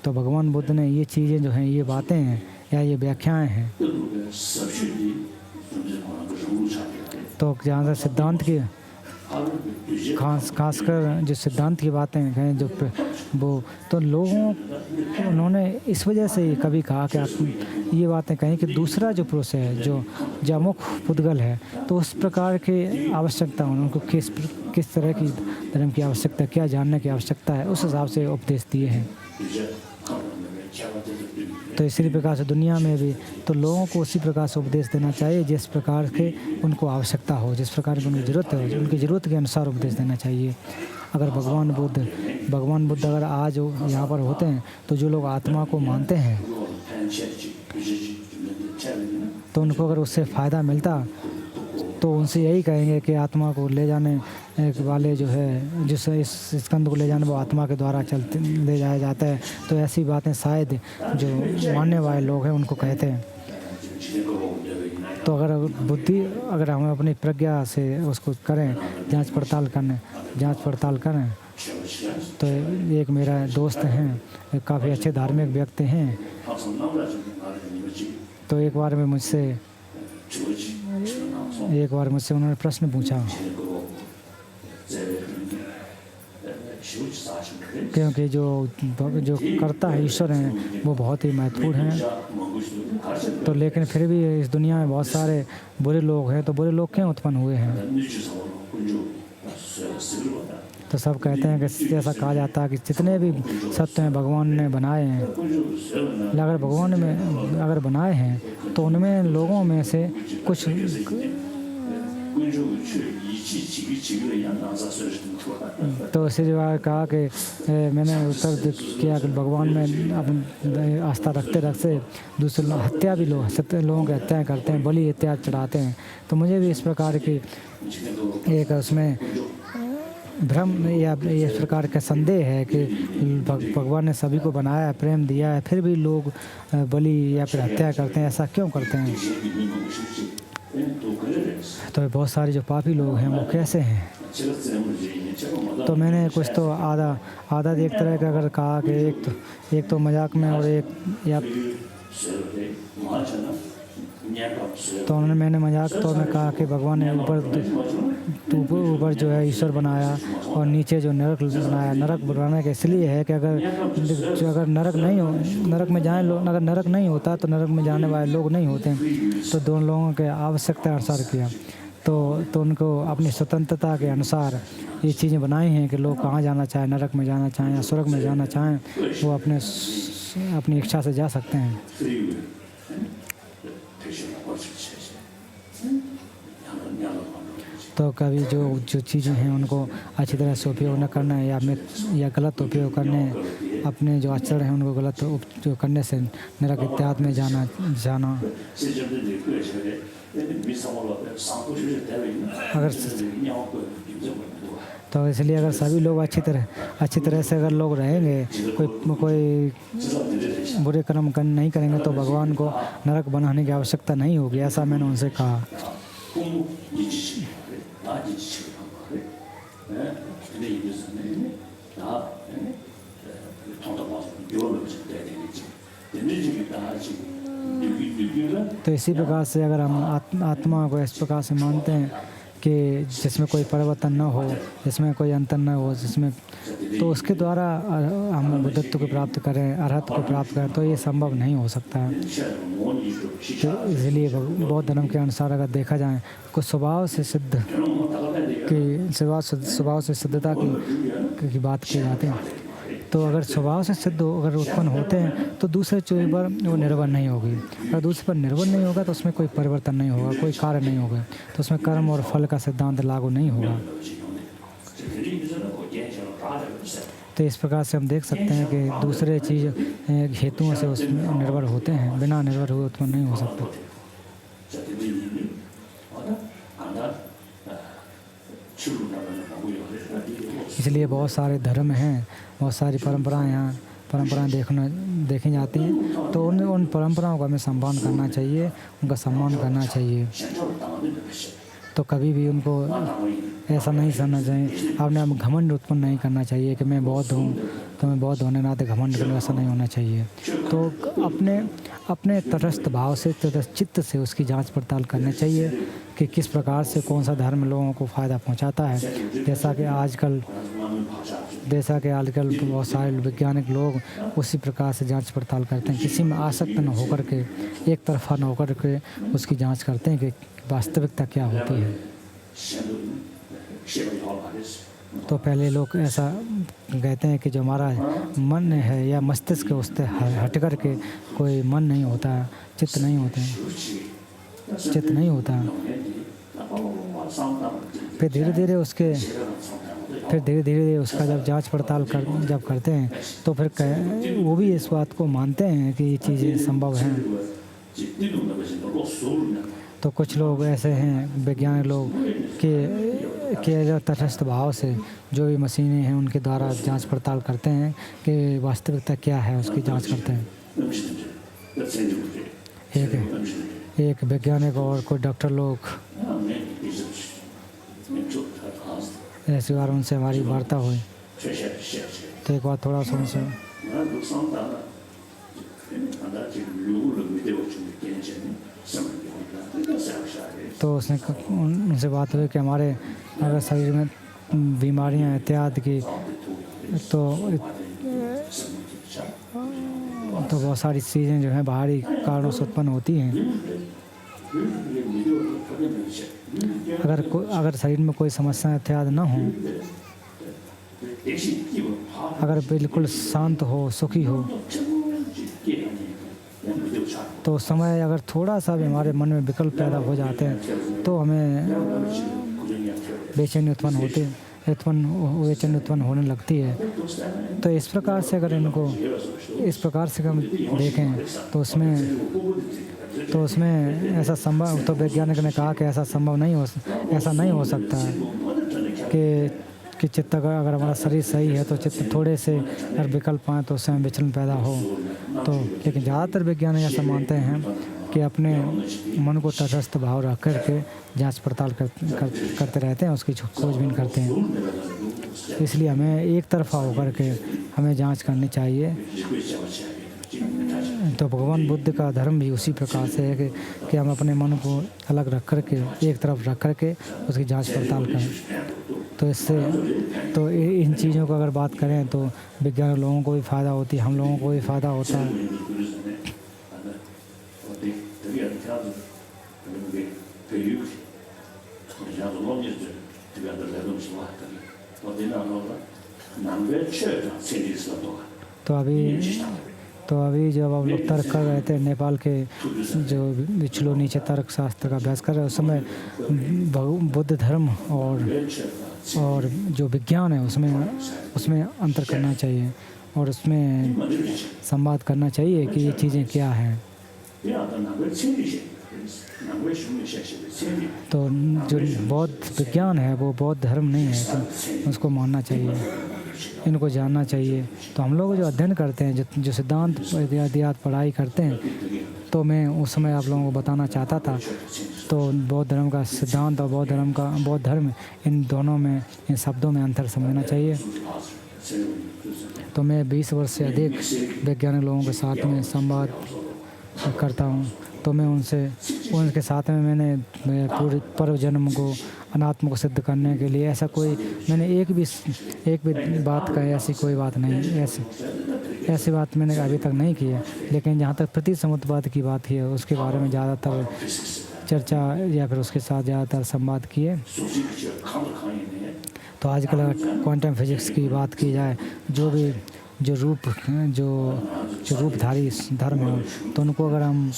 तो भगवान बुद्ध ने ये चीज़ें जो हैं, ये बातें हैं या ये व्याख्याएं हैं, तो जहाँ से सिद्धांत की खासकर जो सिद्धांत की बातें हैं जो वो, तो लोगों उन्होंने इस वजह से कभी कहा कि आप ये बातें कहें कि दूसरा जो पुरुष है जो अमुख पुद्गल है, तो उस प्रकार की आवश्यकता उनको किस तरह की धर्म की आवश्यकता, क्या जानने की आवश्यकता है, उस हिसाब से उपदेश दिए हैं। तो इसी प्रकार से दुनिया में भी तो लोगों को उसी प्रकार से उपदेश देना चाहिए जिस प्रकार के उनको आवश्यकता हो, जिस प्रकार की उनकी ज़रूरत है, उनकी ज़रूरत के अनुसार उपदेश देना चाहिए। अगर भगवान बुद्ध अगर आज यहाँ पर होते हैं, तो जो लोग आत्मा को मानते हैं, तो उनको अगर उससे फ़ायदा मिलता तो उनसे यही कहेंगे कि आत्मा को ले जाने वाले जो है, जिस इस स्कंद को ले जाने वो आत्मा के द्वारा ले जाया जाता है। तो ऐसी बातें शायद जो मानने वाले लोग हैं उनको कहते हैं। तो अगर हम अपनी प्रज्ञा से उसको करें, जांच पड़ताल करें, तो एक मेरा दोस्त हैं, काफ़ी अच्छे धार्मिक व्यक्ति हैं, तो एक बार मुझसे उन्होंने प्रश्न पूछा, क्योंकि जो कर्ता है ईश्वर हैं वो बहुत ही महत्वपूर्ण हैं, तो लेकिन फिर भी इस दुनिया में बहुत सारे बुरे लोग हैं, तो बुरे लोग क्यों उत्पन्न हुए हैं? तो सब कहते हैं कि ऐसा कहा जाता है कि जितने भी सत्य हैं भगवान ने बनाए हैं, अगर भगवान में अगर बनाए हैं तो उनमें लोगों में से कुछ तो इसी जगह कहा कि मैंने उत्तर किया कि भगवान में अपनी आस्था रखते दूसरे हत्या भी लोगों की हत्याएँ करते हैं, बलि इत्यादि चढ़ाते हैं। तो मुझे भी इस प्रकार की एक उसमें भ्रम या इस प्रकार का संदेह है कि भगवान ने सभी को बनाया है, प्रेम दिया है, फिर भी लोग बलि या फिर हत्या करते हैं, ऐसा क्यों करते हैं? तो बहुत सारे जो पापी लोग हैं वो कैसे हैं? तो मैंने कुछ तो आधा एक तरह का अगर कहा कि एक तो मजाक में और एक या तो मैंने मजाक तौर में कहा कि भगवान ने ऊपर जो है ईश्वर बनाया और नीचे जो नरक बनाया। नरक बनाने के इसलिए है कि अगर नरक में जाए लोग, अगर नरक नहीं होता तो नरक में जाने वाले लोग नहीं होते। तो दोनों लोगों के आवश्यकता अनुसार किया, तो उनको अपनी स्वतंत्रता के अनुसार ये चीज़ें बनाई हैं कि लोग कहाँ जाना चाहें, नरक में जाना चाहें या स्वर्ग में जाना चाहें, वो अपनी इच्छा से जा सकते हैं। तो कभी जो चीज़ें हैं उनको अच्छी तरह से उपयोग न करना है या गलत उपयोग करने, अपने जो आचरण हैं उनको गलत उपयोग करने से नरक इत्यादि में जाना अगर तो इसलिए अगर सभी लोग अच्छी तरह से अगर लोग रहेंगे, कोई बुरे कर्म नहीं करेंगे, तो भगवान को नरक बनाने की आवश्यकता नहीं होगी, ऐसा मैंने उनसे कहा। तो इसी प्रकार से अगर हम आत्मा को इस प्रकार से मानते हैं कि जिसमें कोई परिवर्तन न हो, जिसमें कोई अंतर न हो, तो उसके द्वारा हम बुद्धत्व को प्राप्त करें, अरहत को प्राप्त करें, तो ये संभव नहीं हो सकता है। तो इसलिए बौद्ध धर्म के अनुसार अगर देखा जाए, कुछ स्वभाव से सिद्धता की बात की जाती है। तो अगर स्वभाव से सिद्ध अगर उत्पन्न होते हैं तो दूसरे चीज़ पर वो निर्भर नहीं होगी। अगर दूसरे पर निर्भर नहीं होगा तो उसमें कोई परिवर्तन नहीं होगा, कोई कार्य नहीं होगा, तो उसमें कर्म और फल का सिद्धांत लागू नहीं होगा। तो इस प्रकार से हम देख सकते हैं कि दूसरे चीज़ हेतुओं से उसमें निर्भर होते हैं, बिना निर्भर हुए उत्पन्न नहीं हो सकता। इसलिए बहुत सारे धर्म हैं, बहुत सारी परंपराएं हैं परंपराएं देखी जाती हैं, तो उन परंपराओं का हमें सम्मान करना चाहिए, उनका सम्मान करना चाहिए। तो कभी भी उनको ऐसा नहीं समझना चाहिए, अपने आप घमंड उत्पन्न नहीं करना चाहिए कि मैं बौद्ध हूँ तो मैं बौद्ध होने नाते घमंड करूँ, ऐसा नहीं होना चाहिए। तो अपने तटस्थ भाव से, तटस्थ चित्त से उसकी जांच पड़ताल करनी चाहिए कि किस प्रकार से कौन सा धर्म लोगों को फ़ायदा पहुंचाता है। जैसा कि आजकल बहुत सारे वैज्ञानिक लोग उसी प्रकार से जांच पड़ताल करते हैं, किसी में आसक्त न होकर के, एक तरफा न होकर के उसकी जांच करते हैं कि वास्तविकता क्या होती है। तो पहले लोग ऐसा कहते हैं कि जो हमारा मन है या मस्तिष्क उससे हट कर के कोई मन नहीं होता, चित्त नहीं होता। फिर धीरे धीरे उसका जब जांच पड़ताल जब करते हैं तो फिर वो भी इस बात को मानते हैं कि ये चीज़ें संभव हैं। तो कुछ लोग ऐसे हैं वैज्ञानिक लोग कि तटस्थ भाव से जो भी मशीनें हैं उनके द्वारा जांच पड़ताल करते हैं कि वास्तविकता क्या है, उसकी जांच करते हैं। एक वैज्ञानिक और कोई डॉक्टर लोग ऐसी बार उनसे हमारी वार्ता हुई, तो एक बार थोड़ा सा उनसे तो उनसे बात हुई कि हमारे अगर शरीर में बीमारियां इत्यादि की तो बहुत सारी चीज़ें जो हैं बाहरी कारणों से उत्पन्न होती हैं। अगर शरीर में कोई समस्या इत्यादि ना हो, अगर बिल्कुल शांत हो, सुखी हो, तो उस समय अगर थोड़ा सा भी हमारे मन में विकल्प पैदा हो जाते हैं तो हमें बेचैनी उत्पन्न होने लगती है। तो इस प्रकार से अगर इनको इस प्रकार से हम देखें तो उसमें ऐसा संभव, तो वैज्ञानिक ने कहा कि ऐसा नहीं हो सकता कि चित्त अगर हमारा शरीर सही है तो चित्त थोड़े से अगर विकल्प आए तो उससे विचलन पैदा हो। तो लेकिन ज़्यादातर वैज्ञानिक ऐसा मानते हैं कि अपने मन को तटस्थ भाव रख करके जांच पड़ताल करते रहते हैं, उसकी खोजबीन करते हैं। इसलिए हमें एक तरफा होकर के हमें जांच करनी चाहिए। तो भगवान बुद्ध का धर्म भी उसी प्रकार से है कि हम अपने मन को अलग रख करके, एक तरफ रख करके उसकी जांच पड़ताल करें। तो इन चीज़ों को अगर बात करें तो वैज्ञानिक लोगों को भी फ़ायदा होती है, हम लोगों को भी फ़ायदा होता है। तो अभी जब आप लोग तर्क कर रहे थे, नेपाल के जो विचलो नीचे तर्क शास्त्र का अभ्यास कर रहे हैं, उस समय बुद्ध धर्म और जो विज्ञान है उसमें अंतर करना चाहिए और उसमें संवाद करना चाहिए कि ये चीज़ें क्या हैं। तो जो बौद्ध विज्ञान है वो बौद्ध धर्म नहीं है, तो उसको मानना चाहिए, इनको जानना चाहिए। तो हम लोग जो अध्ययन करते हैं, जो सिद्धांत इत्यादि पढ़ाई करते हैं, तो मैं उस समय आप लोगों को बताना चाहता था। तो बौद्ध धर्म का सिद्धांत और बौद्ध धर्म, इन दोनों में, इन शब्दों में अंतर समझना चाहिए। तो मैं 20 वर्ष से अधिक वैज्ञानिक लोगों के साथ में संवाद करता हूँ। तो मैं उनके साथ में मैंने पूरे पूर्व जन्म को, अनात्म को सिद्ध करने के लिए मैंने एक भी बात का ऐसी कोई बात नहीं, ऐसी बात मैंने अभी तक नहीं की है। लेकिन जहाँ तक प्रतिसमुद्रवाद की बात है, उसके बारे में ज़्यादातर चर्चा या फिर उसके साथ ज़्यादातर संवाद किए। तो आजकल अगर क्वांटम फिजिक्स की बात की जाए, जो रूपधारी धर्म है, तो उनको अगर हम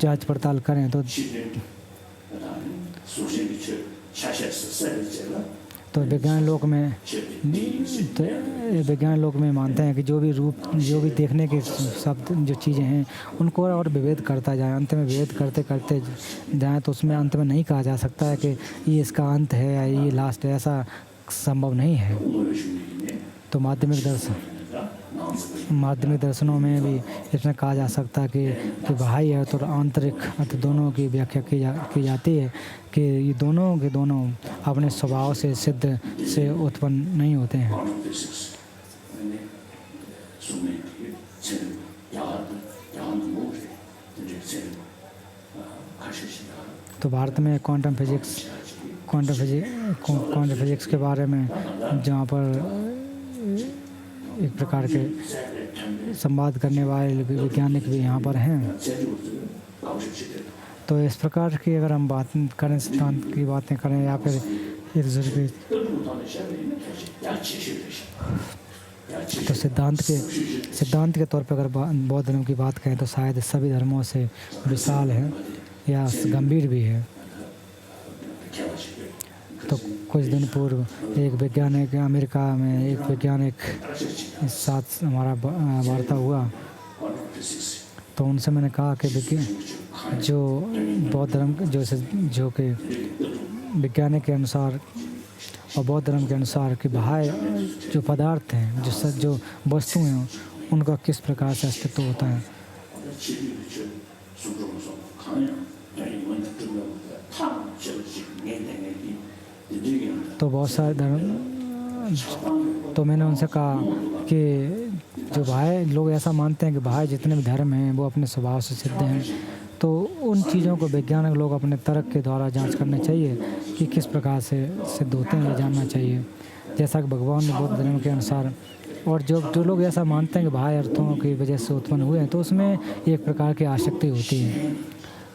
जांच पड़ताल करें तो विज्ञान लोक में मानते हैं कि जो भी देखने के शब्द, जो चीज़ें हैं, उनको और विभेद करता जाए, अंत में विभेद करते जाए, तो उसमें अंत में नहीं कहा जा सकता है कि ये इसका अंत है या ये लास्ट है, ऐसा संभव नहीं है। तो माध्यमिक दर्शन माध्यमिक दर्शनों में भी इसमें कहा जा सकता है कि बाह्य अर्थ और आंतरिक अर्थ दोनों की व्याख्या की जाती है कि ये दोनों के दोनों अपने स्वभाव से सिद्ध से उत्पन्न नहीं होते हैं। तो भारत में क्वांटम फिजिक्स के बारे में जहाँ पर एक प्रकार के संवाद करने वाले वैज्ञानिक भी यहाँ पर हैं। तो इस प्रकार की अगर हम बात करें, सिद्धांत की बातें करें या फिर एक दूसरे की, तो सिद्धांत के तौर पर अगर बौद्ध धर्म की बात करें तो शायद सभी धर्मों से विशाल है या गंभीर भी है। तो कुछ दिन पूर्व एक वैज्ञानिक अमेरिका में एक वैज्ञानिक साथ हमारा वार्ता हुआ, तो उनसे मैंने कहा कि जो बौद्ध धर्म जो कि वैज्ञानिक के अनुसार और बौद्ध धर्म के अनुसार कि बाह्य जो पदार्थ हैं, जो वस्तु हैं, उनका किस प्रकार से अस्तित्व होता है। तो बहुत सारे धर्म, तो मैंने उनसे कहा कि जो बाह्य लोग ऐसा मानते हैं कि बाह्य जितने भी धर्म हैं वो अपने स्वभाव से सिद्ध हैं, तो उन चीज़ों को वैज्ञानिक लोग अपने तर्क के द्वारा जांच करने चाहिए कि किस प्रकार से सिद्ध होते हैं, ये जानना चाहिए। जैसा कि भगवान बौद्ध धर्म के अनुसार, और जो लोग ऐसा मानते हैं कि बाह्य अर्थों की वजह से उत्पन्न हुए हैं, तो उसमें एक प्रकार की आसक्ति होती है।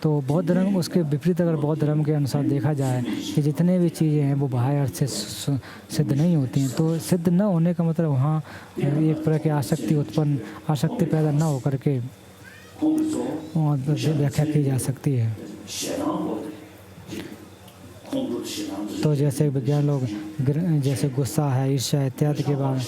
तो बौद्ध धर्म, उसके विपरीत अगर बौद्ध धर्म के अनुसार देखा जाए कि जितने भी चीज़ें हैं वो बाह्य अर्थ से सिद्ध नहीं होती हैं, तो सिद्ध न होने का मतलब वहाँ एक तरह की आसक्ति पैदा न होकर के व्याख्या की जा सकती है। तो जैसे विज्ञान लोग जैसे गुस्सा है, ईर्ष्या इत्यादि के बारे,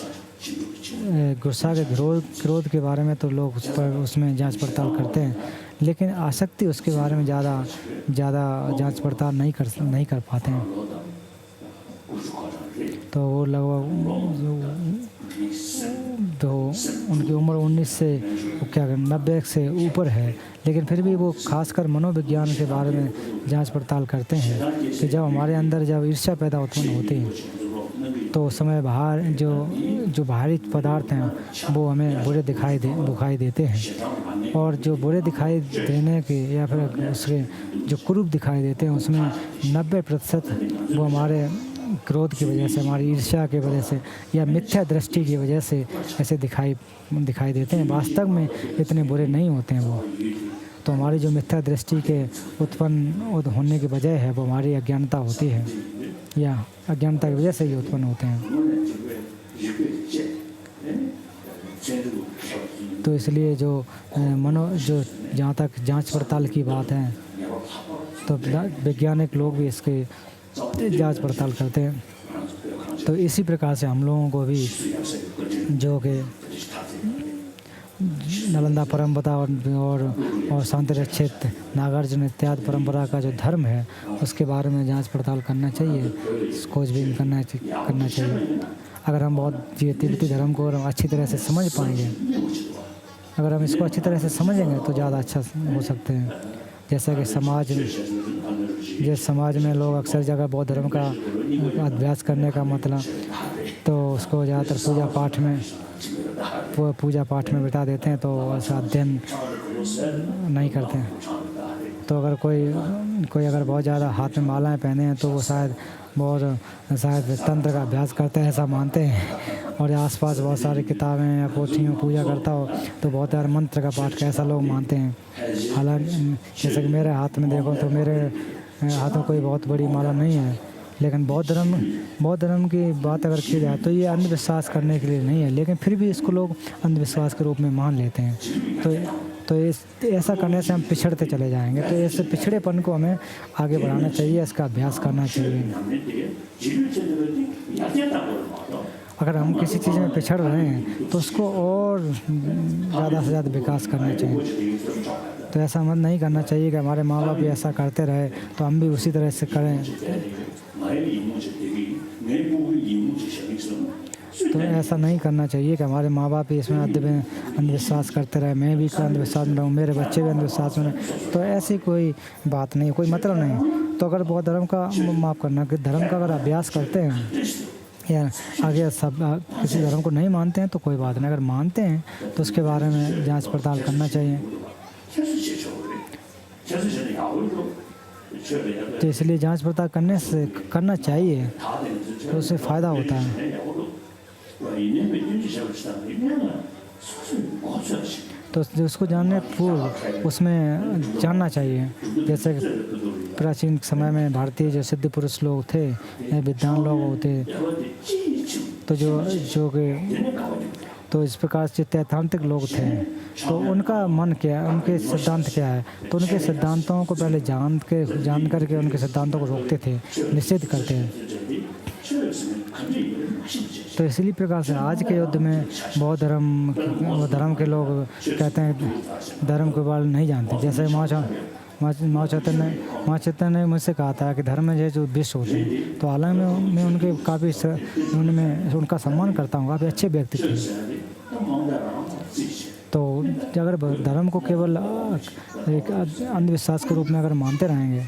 गुस्सा के क्रोध के बारे में तो लोग उसमें जांच पड़ताल करते हैं, लेकिन आसक्ति उसके बारे में ज़्यादा जांच पड़ताल नहीं कर पाते हैं। तो वो लगभग तो उनकी उम्र 19 से 90 से ऊपर है, लेकिन फिर भी वो खासकर मनोविज्ञान के बारे में जांच पड़ताल करते हैं कि जब हमारे अंदर जब ईर्ष्या पैदा उत्पन्न होती है तो उस समय बाहर जो बाहरी पदार्थ हैं वो हमें बुरे दिखाई देते हैं, और जो बुरे दिखाई देने के या फिर उसके जो कुरूप दिखाई देते हैं उसमें 90% वो हमारे क्रोध की वजह से, हमारी ईर्ष्या की वजह से या मिथ्या दृष्टि की वजह से ऐसे दिखाई देते हैं। वास्तव में इतने बुरे नहीं होते हैं वो। तो हमारी जो मिथ्या दृष्टि के उत्पन्न होने की वजह है वो हमारी अज्ञानता होती है, या अज्ञानता की वजह से ही उत्पन्न होते हैं। तो इसलिए जो जहाँ तक जांच पड़ताल की बात है, तो वैज्ञानिक लोग भी इसके जांच पड़ताल करते हैं। तो इसी प्रकार से हम लोगों को भी जो कि नालंदा परंपरा और शांति रक्षित नागार्जुन इत्यादि परंपरा का जो धर्म है उसके बारे में जांच पड़ताल करना चाहिए, खोजबीन करना चाहिए। अगर हम बहुत तिब्बती धर्म को अच्छी तरह से समझ पाएंगे, अगर हम इसको अच्छी तरह से समझेंगे तो ज़्यादा अच्छा हो सकते हैं। जैसा कि समाज में लोग अक्सर जगह बौद्ध धर्म का अभ्यास करने का मतलब तो उसको ज़्यादातर पूजा पाठ में बिता देते हैं, तो ऐसा अध्ययन नहीं करते हैं। तो अगर कोई अगर बहुत ज़्यादा हाथ में मालाएं पहने हैं तो वो शायद तंत्र का अभ्यास करते हैं, ऐसा मानते हैं। और आसपास बहुत सारी किताबें या पोथियों पूजा करता हो तो बहुत सारे मंत्र का पाठ कैसा लोग मानते हैं। हालांकि जैसे कि मेरे हाथ में देखो तो मेरे हाथ में कोई बहुत बड़ी माला नहीं है, लेकिन बौद्ध धर्म की बात अगर की जाए तो ये अंधविश्वास करने के लिए नहीं है, लेकिन फिर भी इसको लोग अंधविश्वास के रूप में मान लेते हैं। तो ऐसा करने से हम पिछड़ते चले जाएंगे। तो ऐसे पिछड़ेपन को हमें आगे बढ़ाना चाहिए, इसका अभ्यास करना चाहिए। अगर हम किसी चीज़ में पिछड़ रहे हैं तो उसको और ज़्यादा से ज़्यादा विकास करना चाहिए। तो ऐसा मत नहीं करना चाहिए कि हमारे माँ बाप भी ऐसा करते रहे तो हम भी उसी तरह से करें। तो ऐसा नहीं करना चाहिए कि हमारे माँ बाप ही इसमें अंधविश्वास करते रहे, मैं भी अंधविश्वास में रहूँ, मेरे बच्चे भी अंधविश्वास में रहें। तो ऐसी कोई बात नहीं, कोई मतलब नहीं। तो अगर बौद्ध धर्म का माफ़ करना कि धर्म का अगर अभ्यास करते हैं या आगे सब किसी धर्म को नहीं मानते हैं तो कोई बात नहीं, अगर मानते हैं तो उसके बारे में जांच पड़ताल करना चाहिए। तो इसलिए जांच पड़ताल करना चाहिए, तो उससे फ़ायदा होता है। तो उसको जानने पूर्व उसमें जानना चाहिए। जैसे प्राचीन समय में भारतीय जो सिद्ध पुरुष लोग थे या विद्वान लोग होते, तो इस प्रकार से तैद्धांतिक लोग थे, तो उनका मन क्या है, उनके सिद्धांत क्या है, तो उनके सिद्धांतों को पहले जान करके उनके सिद्धांतों को रोकते थे, निषेध करते हैं। तो इसी प्रकार से आज के युद्ध में बौद्ध धर्म के लोग कहते हैं धर्म के बारे में नहीं जानते। जैसे माँ चैतन्य ने मुझसे कहा था कि धर्म में जो विश्व होते हैं, तो हालांकि मैं उनके काफ़ी उनका सम्मान करता हूँ, काफ़ी अच्छे व्यक्ति थे। तो अगर धर्म को केवल एक अंधविश्वास के रूप में अगर मानते रहेंगे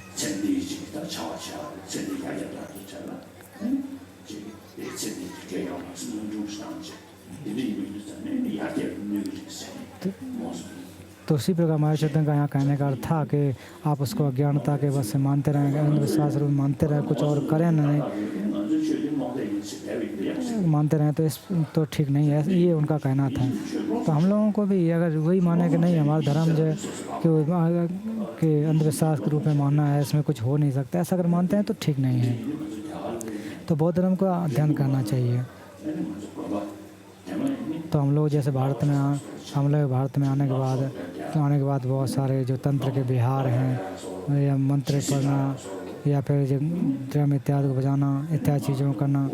तो उसी प्रकार हमारे चेतन का यहाँ कहने का अर्थ था कि आप उसको अज्ञानता के बस से मानते रहेंगे, अंधविश्वास रूप मानते रहें, कुछ और करें नहीं मानते रहें तो ठीक नहीं है, ये उनका कहना था। तो हम लोगों को भी अगर वही माने कि नहीं हमारा धर्म जो है कि अंधविश्वास के रूप में मानना है, इसमें कुछ हो नहीं सकता, ऐसा अगर मानते हैं तो ठीक नहीं है। तो बौद्ध धर्म का अध्ययन करना चाहिए। तो हम लोग जैसे भारत में आने के बाद बहुत सारे जो तंत्र के विहार हैं या मंत्र पढ़ना या फिर जो ड्रम इत्यादि को बजाना इत्यादि चीज़ों को करना,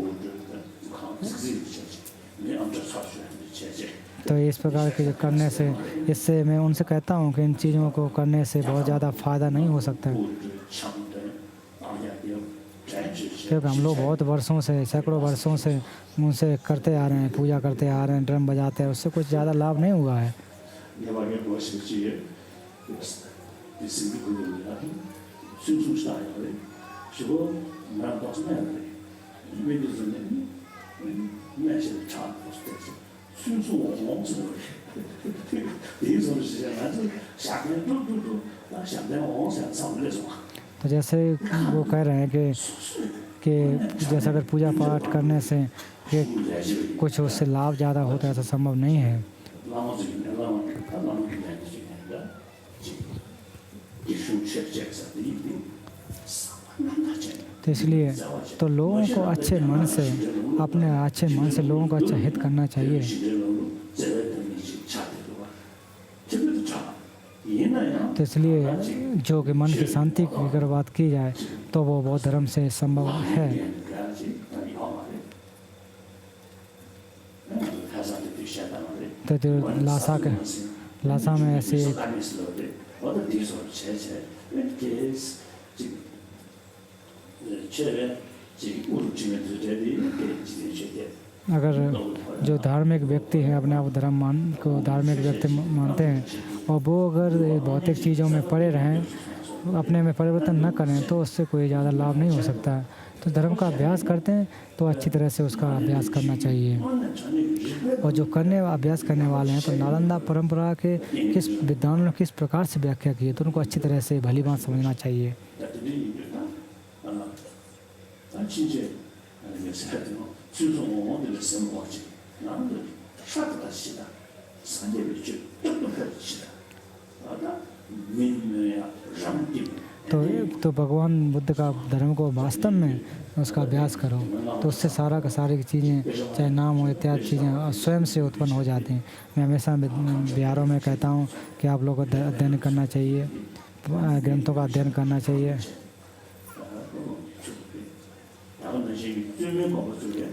तो इस प्रकार के जो करने से, इससे मैं उनसे कहता हूँ कि इन चीज़ों को करने से बहुत ज़्यादा फ़ायदा नहीं हो सकता है, क्योंकि हम लोग बहुत वर्षों से, सैकड़ों वर्षों से उनसे करते आ रहे हैं, पूजा करते आ रहे हैं, ड्रम बजाते हैं, उससे कुछ ज़्यादा लाभ नहीं हुआ है। तो जैसे वो कह रहे हैं कि जैसे अगर पूजा पाठ करने से कि कुछ उससे लाभ ज़्यादा होता है, ऐसा संभव नहीं है। तो इसलिए तो लोगों को अच्छे मन से लोगों को अच्छा हित करना चाहिए। तो इसलिए जो कि मन की शांति की अगर बात की जाए तो वो बौद्ध धर्म से संभव है। तो जो लासा में ऐसे अगर जो धार्मिक व्यक्ति हैं अपने आप धार्मिक व्यक्ति मानते हैं और वो अगर भौतिक चीज़ों में पड़े रहें, अपने में परिवर्तन न करें, तो उससे कोई ज़्यादा लाभ नहीं हो सकता है। तो धर्म का अभ्यास करते हैं तो अच्छी तरह से उसका अभ्यास करना चाहिए। और जो अभ्यास करने वाले हैं तो नालंदा परंपरा के किस विद्वानों ने किस प्रकार से व्याख्या की है, तो उनको अच्छी तरह से भली बात समझना चाहिए। तो भगवान बुद्ध का धर्म को वास्तव में उसका अभ्यास करो, तो उससे सारी चीज़ें, चाहे नाम हो इत्यादि चीज़ें स्वयं से उत्पन्न हो जाती हैं। मैं हमेशा बिहारों में कहता हूँ कि आप लोगों को अध्ययन करना चाहिए, ग्रंथों का अध्ययन करना चाहिए।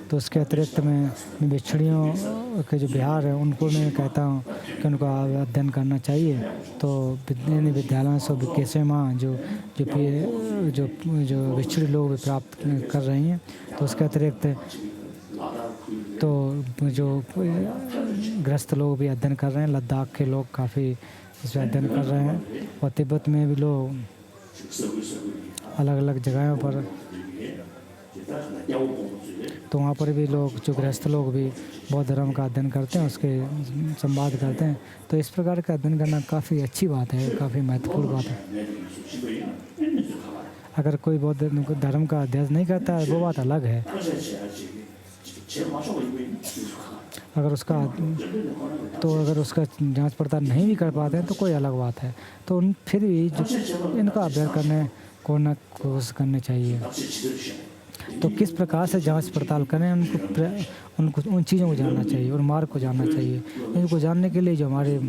तो उसके अतिरिक्त मैं बिछड़ियों के जो बिहार है उनको मैं कहता हूँ कि उनको अध्ययन करना चाहिए। तो विद्यालयों से केशव माँ जो बिछड़ी लोग प्राप्त कर रही हैं। तो उसके अतिरिक्त तो जो गृहस्थ लोग भी अध्ययन कर रहे हैं, लद्दाख के लोग काफ़ी इसमें अध्ययन कर रहे हैं, और तिब्बत में भी लोग अलग अलग जगहों पर, तो वहाँ पर भी लोग जो गृहस्थ लोग भी बौद्ध धर्म का अध्ययन करते हैं, उसके संवाद करते हैं। तो इस प्रकार का अध्ययन करना काफ़ी अच्छी बात है, काफ़ी महत्वपूर्ण बात है। अगर कोई बौद्ध धर्म का अध्ययन नहीं करता है वो बात अलग है, अगर उसका जांच पड़ताल नहीं भी कर पाते हैं तो कोई अलग बात है। तो फिर भी इनका अभ्यास करने को न कोशिश करनी चाहिए। तो किस प्रकार से जांच पड़ताल करें, उनको उन चीज़ों को जानना चाहिए और मार्ग को जानना चाहिए। इनको जानने के लिए जो हमारे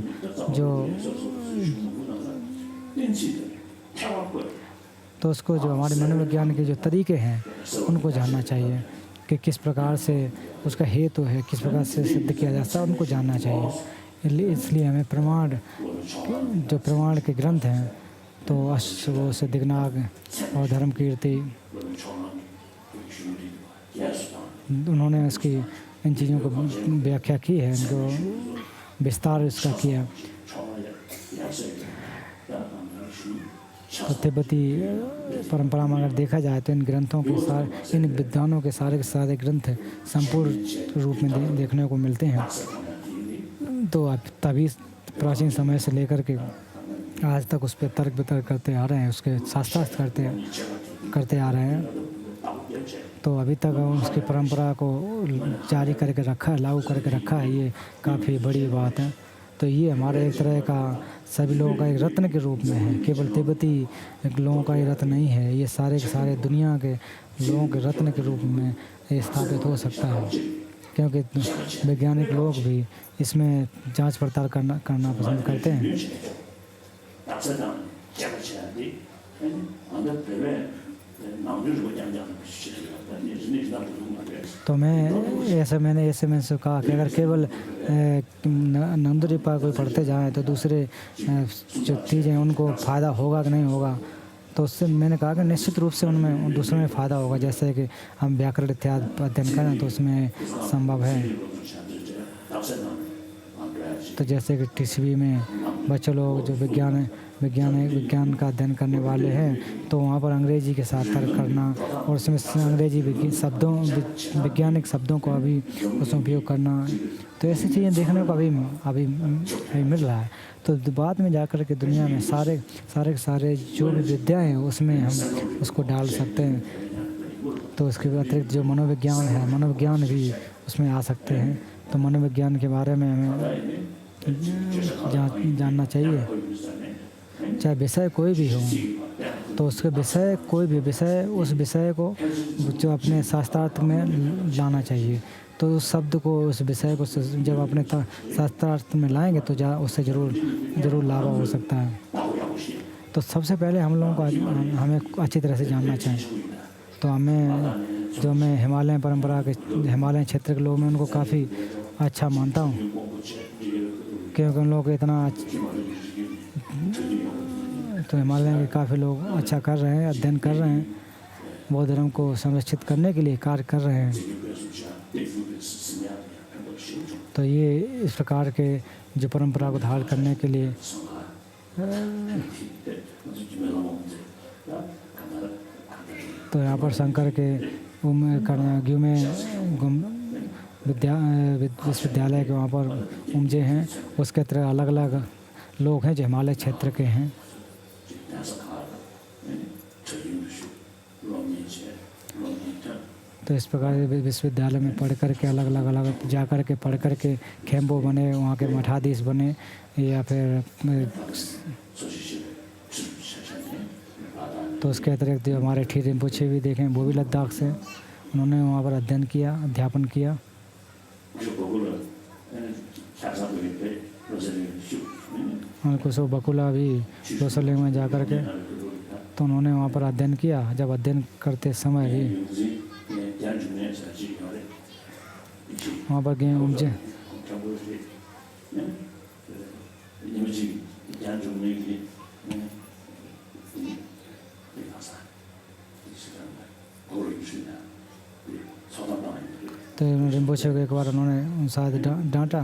तो उसको जो हमारे मनोविज्ञान के जो तरीके हैं उनको जानना चाहिए कि किस प्रकार से उसका हेतु है, किस प्रकार से सिद्ध किया जा सकता है, उनको जानना चाहिए। इसलिए हमें प्रमाण के ग्रंथ हैं, तो अश्व सिद्धिनाग और धर्म कीर्ति, उन्होंने इसकी इन चीज़ों को व्याख्या की है, इनको विस्तार इसका किया। तो तिब्बती परंपरा में अगर देखा जाए तो इन ग्रंथों के इन विद्वानों के सारे ग्रंथ संपूर्ण रूप में देखने को मिलते हैं। तो अब तभी प्राचीन समय से लेकर के आज तक उस पर तर्क वितर्क करते आ रहे हैं, उसके शास्त्रार्थ करते आ रहे हैं। तो अभी तक उसकी परंपरा को जारी करके रखा है, लागू करके रखा है, ये काफ़ी बड़ी बात है। तो ये हमारे एक तरह का सभी लोगों का एक रत्न के रूप में है, केवल तिब्बती लोगों का ही रत्न नहीं है, ये सारे के सारे दुनिया के लोगों के रत्न के रूप में स्थापित हो सकता है, क्योंकि वैज्ञानिक लोग भी इसमें जांच पड़ताल करना पसंद करते हैं। तो मैंने से कहा कि अगर केवल नंदुरिपा कोई पढ़ते जाएं तो दूसरे जो चीज़ें उनको फ़ायदा होगा कि नहीं होगा, तो उससे मैंने कहा कि निश्चित रूप से उन दूसरों में फ़ायदा होगा। जैसे कि हम व्याकरण इत्यादि अध्ययन करें तो उसमें संभव है। तो जैसे कि टीसीबी में बच्चे लोग जो विज्ञान का अध्ययन करने वाले हैं, तो वहाँ पर अंग्रेजी के साथ तर्क करना और उसमें अंग्रेजी वैज्ञानिक शब्दों को अभी उसमें उपयोग करना, तो ऐसी चीज़ें देखने को अभी मिल रहा है। तो बाद में जाकर के दुनिया में सारे जो भी विद्याएँ हैं उसमें हम उसको डाल सकते हैं। तो उसके अतिरिक्त जो मनोविज्ञान भी उसमें आ सकते हैं। तो मनोविज्ञान के बारे में हमें जानना चाहिए। चाहे विषय कोई भी हो, तो उसके उस विषय को जो अपने शास्त्रार्थ में लाना चाहिए। तो उस शब्द को, उस विषय को जब अपने शास्त्रार्थ में लाएंगे तो उससे ज़रूर लाभ हो सकता है। तो सबसे पहले हम लोगों को हमें अच्छी तरह से जानना चाहिए। तो मैं हिमालय परंपरा के हिमालय क्षेत्र के लोग, मैं उनको काफ़ी अच्छा मानता हूँ, क्योंकि उन लोगों को इतना तो हिमालय के काफ़ी लोग अच्छा कर रहे हैं, अध्ययन कर रहे हैं, बौद्ध धर्म को संरक्षित करने के लिए कार्य कर रहे हैं। तो ये इस प्रकार के जो परंपरा को धारण करने के लिए तो यहाँ पर शंकर के कर्नाटक में विश्वविद्यालय के वहाँ पर उमजे हैं, उसके तरह अलग अलग लोग हैं जो हिमालय क्षेत्र के हैं। तो इस प्रकार विश्वविद्यालय में पढ़ कर के अलग जा कर के पढ़ कर के खेम्बो बने, वहाँ के मठाधीश बने, या फिर तो उसके अतिरिक्त जो हमारे ठी रिम्पोछे भी देखें, वो भी लद्दाख से, उन्होंने वहाँ पर अध्यापन किया। कुसो बकुला भी रोसलिंग में जा कर के, तो उन्होंने वहाँ पर अध्ययन किया। जब अध्ययन करते समय भी वहाँ पर गए उमजे, तो रिम्पोचे को एक बार उन्होंने शायद डांटा,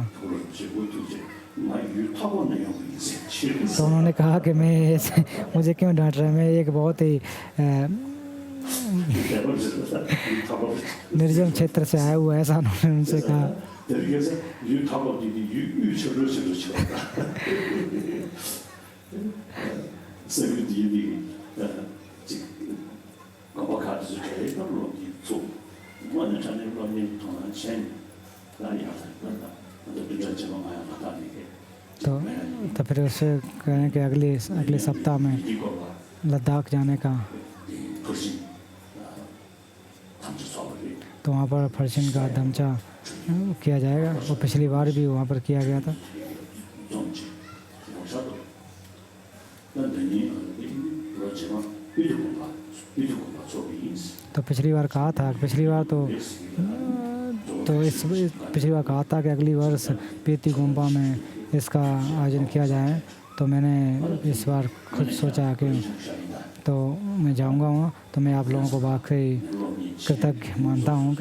तो उन्होंने कहा कि मैं ऐसे मुझे क्यों डांट रहा है, मैं एक बहुत ही निर्जन क्षेत्र से आया हुआ, ऐसा उन्होंने उनसे कहा। तो फिर उससे कहें कि अगले सप्ताह में लद्दाख जाने का, तो वहाँ पर फर्शिन का दमचा किया जाएगा। वो पिछली बार भी वहाँ पर किया गया था। तो पिछली बार कहा था पिछली बार कहा था कि अगली वर्ष पीती गुम्पा में इसका आयोजन किया जाए। तो मैंने इस बार खुद सोचा कि तो मैं जाऊंगा वहाँ। तो मैं आप लोगों को वाकई कृतज्ञ मानता हूँ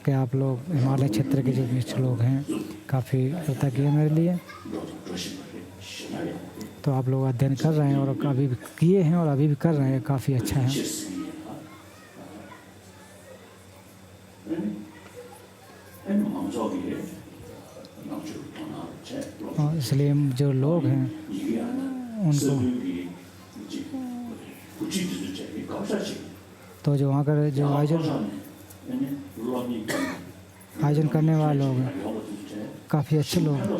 कि आप लोग हिमालय क्षेत्र के जो मित्र लोग हैं काफ़ी कृतज्ञ हैं मेरे लिए। तो आप लोग अध्ययन कर रहे हैं और अभी भी किए हैं और अभी भी कर रहे हैं, काफ़ी अच्छा है। और इसलिए जो लोग हैं उनको तो जो वहाँ कर जो आयोजन करने वाले लोग हैं काफ़ी अच्छे लोग हैं।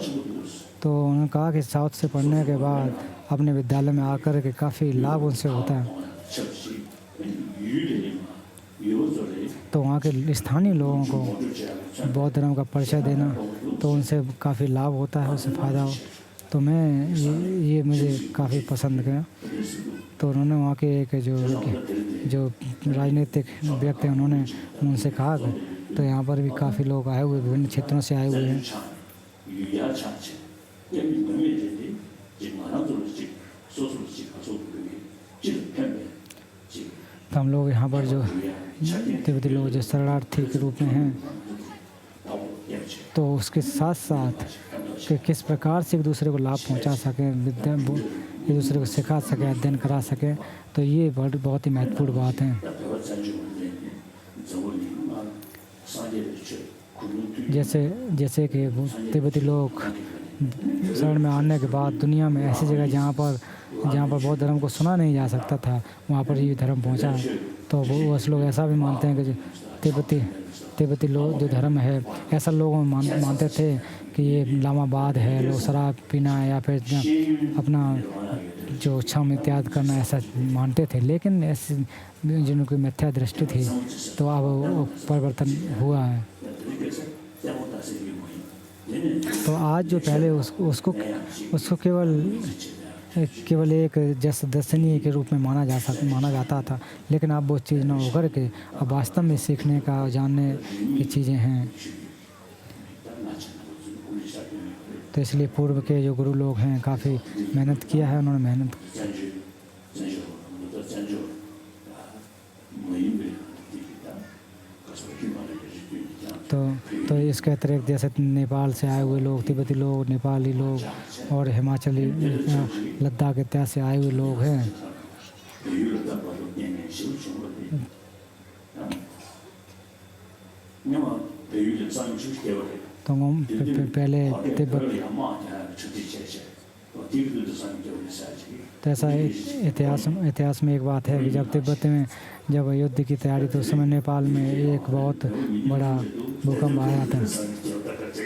तो उन्होंने कहा कि साउथ से पढ़ने के बाद अपने विद्यालय में आकर के काफ़ी लाभ उनसे होता है। तो वहाँ के स्थानीय लोगों को बौद्ध धर्म का परिचय देना, तो उनसे काफ़ी लाभ होता है, उससे फ़ायदा हो। तो मैं ये मुझे काफ़ी पसंद गया। तो उन्होंने वहाँ के एक जो राजनीतिक व्यक्ति हैं उन्होंने उनसे कहा तो यहाँ पर भी काफ़ी लोग आए हुए, विभिन्न क्षेत्रों से आए हुए हैं। तो हम लोग यहाँ पर जो तिब्बती लोग जो शरणार्थी के रूप में हैं, तो उसके साथ साथ कि किस प्रकार से एक दूसरे को लाभ पहुँचा सकें, विद्या एक दूसरे को सिखा सकें, अध्ययन करा सकें, तो ये बहुत ही महत्वपूर्ण बात है। जैसे कि तिब्बती लोग शरण में आने के बाद दुनिया में ऐसी जगह जहाँ पर बौद्ध धर्म को सुना नहीं जा सकता था, वहाँ पर ये धर्म पहुँचा। तो वो लोग ऐसा भी मानते हैं कि तिब्बती लोग जो धर्म है, ऐसा लोग मानते थे कि ये इस्लामाबाद है, लोग शराब पीना या फिर अपना जो क्षम इत्यादि करना ऐसा मानते थे। लेकिन ऐसी जिनकी मिथ्या दृष्टि थी, तो अब वो परिवर्तन हुआ है। तो आज जो पहले उसको केवल एक दर्शनीय के रूप में माना जाता था, लेकिन अब वो चीज़ न होकर के अब वास्तव में सीखने का और जानने की चीज़ें हैं। तो इसलिए पूर्व के जो गुरु लोग हैं काफ़ी मेहनत किया है, उन्होंने मेहनत तो इसके अतिरिक्त जैसे नेपाल से आए हुए लोग, तिब्बती लोग, नेपाली लोग और हिमाचली लद्दाख इत्यादि से आए हुए लोग हैं। तो पहले तिब्बत तो ऐसा इतिहास में एक बात है कि जब तिब्बत में जब युद्ध की तैयारी, तो उस समय नेपाल में एक बहुत बड़ा भूकंप आया था।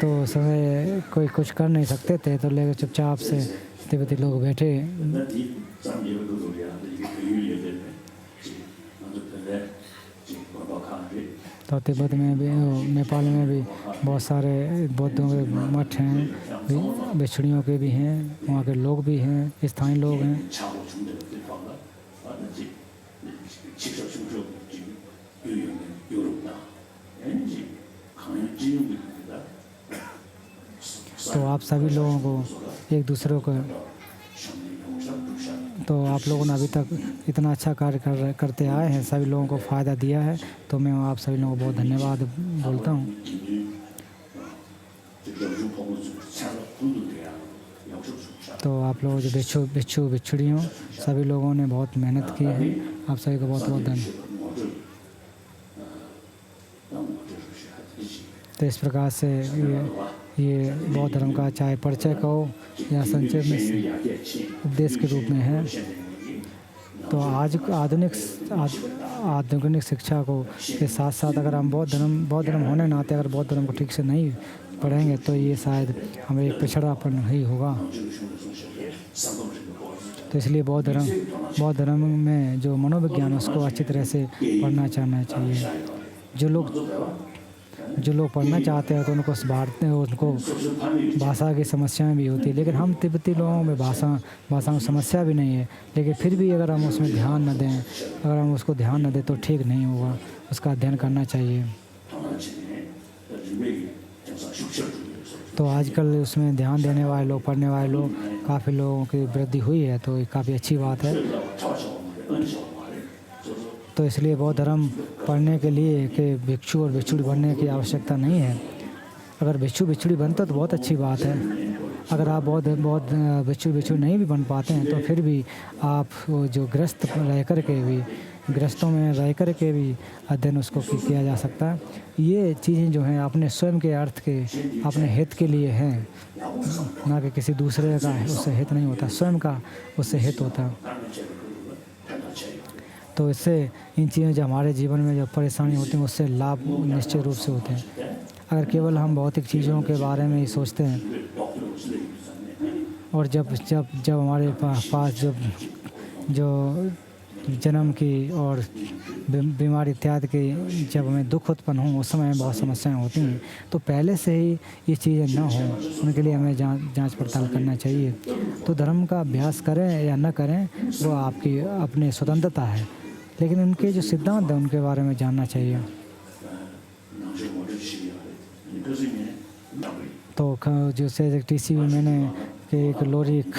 तो उस समय कोई कुछ कर नहीं सकते थे, तो लेकर चुपचाप से तिब्बती लोग बैठे। तो तिब्बत में भी, नेपाल में भी बहुत सारे बौद्धों के मठ हैं, भिक्षुणियों के भी हैं, वहाँ के लोग भी हैं, स्थानीय लोग हैं। तो आप सभी लोगों को एक दूसरे को, तो आप लोगों ने अभी तक इतना अच्छा कार्य करते आए हैं, सभी लोगों को फ़ायदा दिया है। तो मैं आप सभी लोगों को बहुत धन्यवाद बोलता हूँ। तो आप लोग जो बिच्छुड़ियों सभी लोगों ने बहुत मेहनत की है, आप सभी को बहुत बहुत धन्यवाद। तो इस प्रकार से ये बौद्ध धर्म का चाहे परिचय कहो या संक्षेप में उपदेश के रूप में है। तो आज आधुनिक शिक्षा को के साथ साथ अगर हम बौद्ध धर्म होने नाते अगर बौद्ध धर्म को ठीक से नहीं पढ़ेंगे तो ये शायद हमें एक पिछड़ापन ही होगा। तो इसलिए बौद्ध धर्म में जो मनोविज्ञान उसको अच्छी तरह से पढ़ना चाहिए। जो लोग पढ़ना चाहते हैं तो उनको भाषा की समस्याएं भी होती है, लेकिन हम तिब्बती लोगों में भाषा में समस्या भी नहीं है, लेकिन फिर भी अगर हम उसमें ध्यान न दें, अगर हम उसको ध्यान न दें तो ठीक नहीं होगा, उसका अध्ययन करना चाहिए। तो आजकल उसमें ध्यान देने वाले लोग, पढ़ने वाले लोग, काफ़ी लोगों की वृद्धि हुई है, तो ये काफ़ी अच्छी बात है। तो इसलिए बौद्ध धर्म पढ़ने के लिए कि भिक्षु और भिक्षुड़ी बनने की आवश्यकता नहीं है। अगर भिक्षु भिक्षुड़ी बनता तो बहुत अच्छी बात है। अगर आप बौद्ध भिक्षु नहीं भी बन पाते हैं तो फिर भी आप वो जो गृहस्थों में रह कर के भी अध्ययन उसको किया जा सकता है। ये चीज़ें जो हैं अपने स्वयं के अर्थ के, अपने हित के लिए हैं, ना कि किसी दूसरे का उससे हित नहीं होता, स्वयं का उससे हित होता। तो इससे इन चीज़ें जो हमारे जीवन में जो परेशानी होती हैं उससे लाभ निश्चित रूप से होते हैं। अगर केवल हम भौतिक चीज़ों के बारे में ही सोचते हैं और जब हमारे पास जो जन्म की और बीमारी इत्यादि की जब हमें दुख उत्पन्न हो उस समय बहुत समस्याएं होती हैं, तो पहले से ही ये चीज़ें ना हों उनके लिए हमें जांच पड़ताल करना चाहिए। तो धर्म का अभ्यास करें या न करें वो आपकी अपनी स्वतंत्रता है, लेकिन उनके जो सिद्धांत हैं उनके बारे में जानना चाहिए। तो जैसे टीसी में मैंने कि एक लोरिक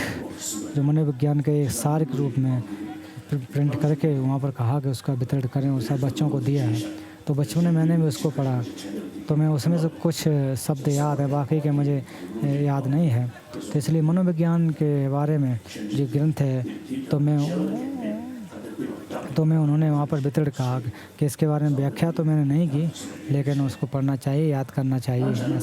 जो मनोविज्ञान के एक सार के रूप में प्रिंट करके वहाँ पर कहा कि उसका वितरण करें और सब बच्चों को दिया है। तो बचपन में मैंने भी उसको पढ़ा, तो मैं उसमें से कुछ शब्द याद है, बाकी के मुझे याद नहीं है। तो इसलिए मनोविज्ञान के बारे में जो ग्रंथ है तो मैं उन्होंने वहाँ पर वितरण कहा कि इसके बारे में व्याख्या तो मैंने नहीं की, लेकिन उसको पढ़ना चाहिए, याद करना चाहिए।